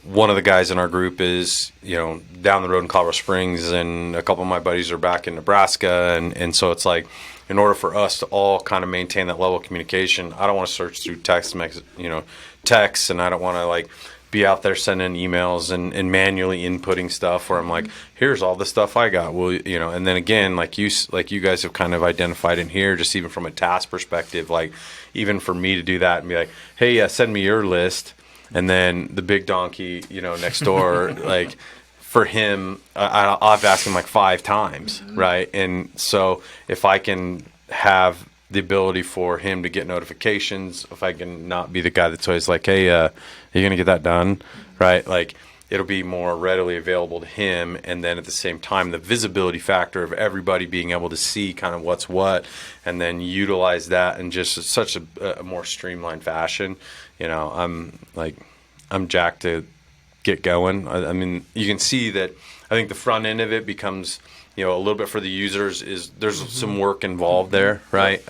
one of the guys in our group is, down the road in Colorado Springs, and a couple of my buddies are back in Nebraska. And so it's like, in order for us to all kind of maintain that level of communication, I don't want to search through texts, and I don't want to like be out there sending emails and manually inputting stuff where I'm like, here's all the stuff I got. Well, and then again, like you guys have kind of identified in here, just even from a task perspective, like even for me to do that and be like, hey, send me your list. And then the big donkey, next door, like for him, I'll have to ask him like 5 times. Right. And so if I can have the ability for him to get notifications, if I can not be the guy that's always like, hey, are you going to get that done? Right? Like, it'll be more readily available to him. And then at the same time, the visibility factor of everybody being able to see kind of what's what, and then utilize that in just such a more streamlined fashion. I'm jacked to get going. I mean, you can see that I think the front end of it becomes, a little bit for the users is there's some work involved there, right?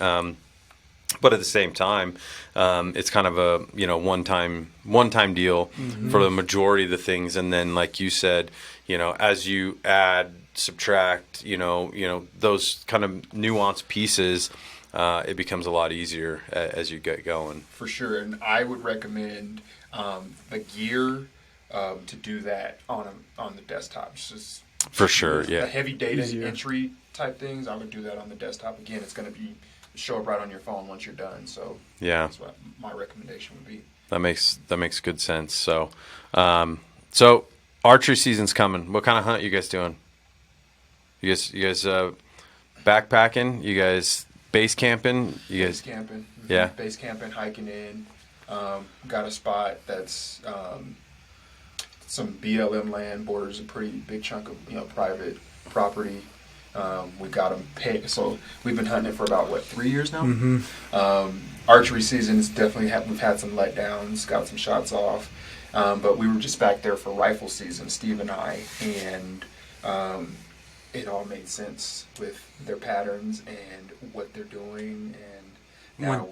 But at the same time, it's kind of a one-time deal for the majority of the things. And then, like you said, as you add, subtract, those kind of nuanced pieces, it becomes a lot easier as you get going. For sure, and I would recommend the gear to do that on the desktop. Just for sure, yeah. The heavy data entry type things, I would do that on the desktop. Again, it's going to show up right on your phone once you're done. So yeah, that's what my recommendation would be. That makes good sense. So, archery season's coming. What kind of hunt you guys doing? You guys backpacking? You guys base camping? Base camping. Mm-hmm. Yeah. Base camping, hiking in. Got a spot that's some BLM land, borders a pretty big chunk of private property. We got them paid, so we've been hunting it for about 3 years now. Archery season's definitely we've had some letdowns, got some shots off, but we were just back there for rifle season, Steve and I, and it all made sense with their patterns and what they're doing, and Now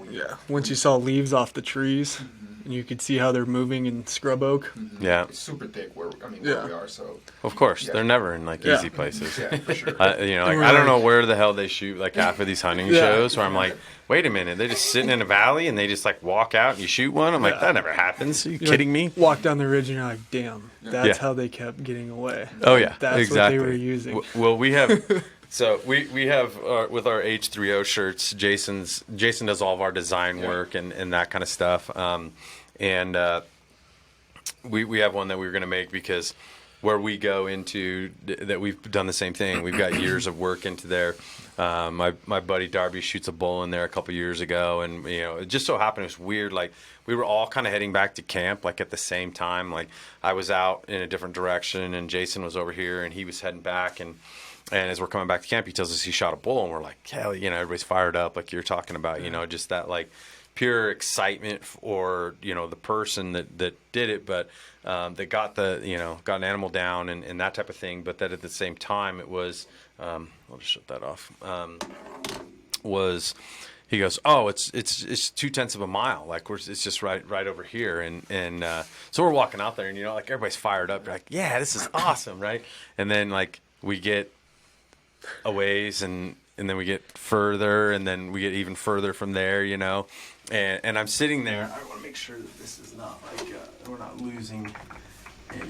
Once you saw leaves off the trees, and you could see how they're moving in scrub oak. Yeah. it's super thick where we are. So Of course, Yeah. they're never in like Yeah. easy places. yeah, for sure. I don't know where the hell they shoot like half of these hunting shows where I'm like, wait a minute, they're just sitting in a valley and they just like walk out and you shoot one. I'm like, that never happens. Are you kidding me? Walk down the ridge and you're like, damn, that's Yeah. how they kept getting away. Oh yeah, That's exactly. what they were using. Well, we have so we have with our H3O shirts. Jason does all of our design work and that kind of stuff. We have one that we were going to make because where we go into that we've done the same thing. We've got years of work into there. My buddy Darby shoots a bull in there a couple years ago, and it just so happened it was weird. Like we were all kind of heading back to camp like at the same time. Like I was out in a different direction, and Jason was over here, and he was heading back. And as we're coming back to camp, he tells us he shot a bull, and we're like, hell, everybody's fired up, like you're talking about, just that like pure excitement for the person that did it, but that got got an animal down and that type of thing. But that at the same time, it was I'll just shut that off. Was he goes, oh, it's 0.2 of a mile, like it's just right over here, and so we're walking out there, and like everybody's fired up, like yeah, this is awesome, right? And then like we get a ways and then we get further, and then we get even further from there, and I'm sitting there. I want to make sure that this is not like we're not losing any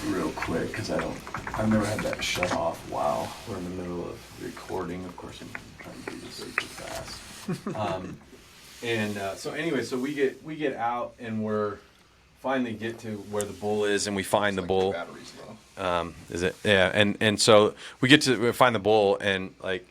real quick, because I've never had that shut off while we're in the middle of recording. Of course, I'm trying to do this way too fast. So anyway, so we get out and we're finally get to where the bull is, and we find the bull. Batteries low. Is it? Yeah, and so we find the bull, and like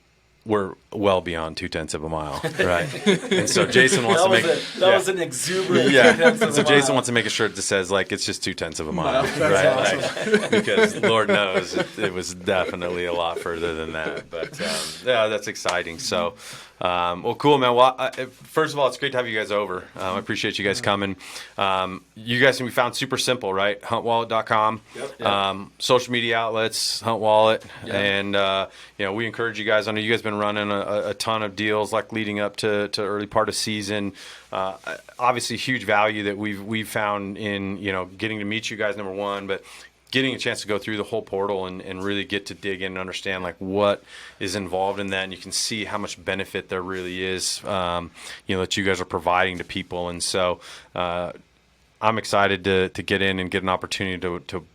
we're well beyond 0.2 of a mile, right? And so Jason wants to make that was an exuberant. So Jason wants to make a shirt that says like it's just 0.2 of a mile, right? Awesome. Like, because Lord knows it was definitely a lot further than that. But yeah, that's exciting. So. Well, cool, man. Well, first of all, it's great to have you guys over. I appreciate you guys coming. You guys can be found super simple, right? Huntwallet.com. Yep. Social media outlets, Hunt Wallet. Yep. And, we encourage you guys. I know you guys have been running a ton of deals like leading up to early part of season. Obviously, huge value that we've found in, getting to meet you guys, number one, but getting a chance to go through the whole portal and really get to dig in and understand like what is involved in that, and you can see how much benefit there really is, that you guys are providing to people. And so I'm excited to get in and get an opportunity to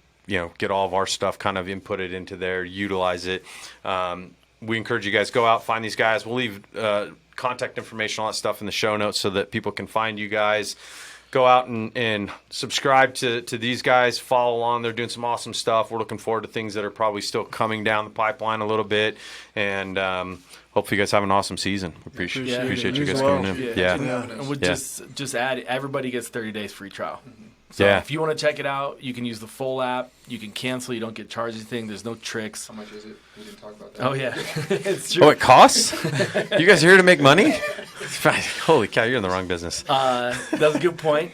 get all of our stuff kind of inputted into there, utilize it. We encourage you guys, go out, find these guys. We'll leave contact information, all that stuff in the show notes so that people can find you guys. Go out and subscribe to these guys. Follow along. They're doing some awesome stuff. We're looking forward to things that are probably still coming down the pipeline a little bit. And hopefully you guys have an awesome season. Appreciate you guys coming in. Yeah. Yeah. And we'll just add, everybody gets 30 days free trial. So if you want to check it out, you can use the full app. You can cancel. You don't get charged anything. There's no tricks. How much is it? We didn't talk about that. Oh, yeah. It's true. Oh, it costs? You guys are here to make money? Holy cow, you're in the wrong business. That's a good point.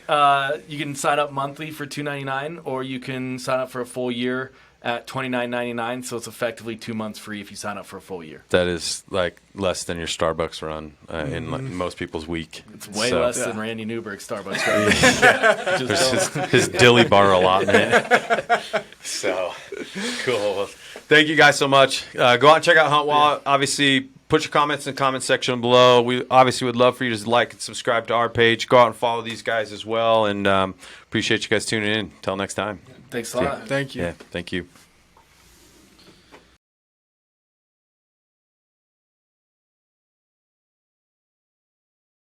You can sign up monthly for $2.99, or you can sign up for a full year at $29.99. So it's effectively 2 months free if you sign up for a full year. That is like less than your Starbucks run in like, most people's week. It's way less than Randy Newberg's Starbucks run. There's his dilly bar allotment. So cool. Well, thank you guys so much. Go out and check out Hunt Wallet. Obviously, put your comments in the comment section below. We obviously would love for you to like and subscribe to our page. Go out and follow these guys as well. And appreciate you guys tuning in. Until next time. Thanks a lot. Thank you. Yeah, thank you.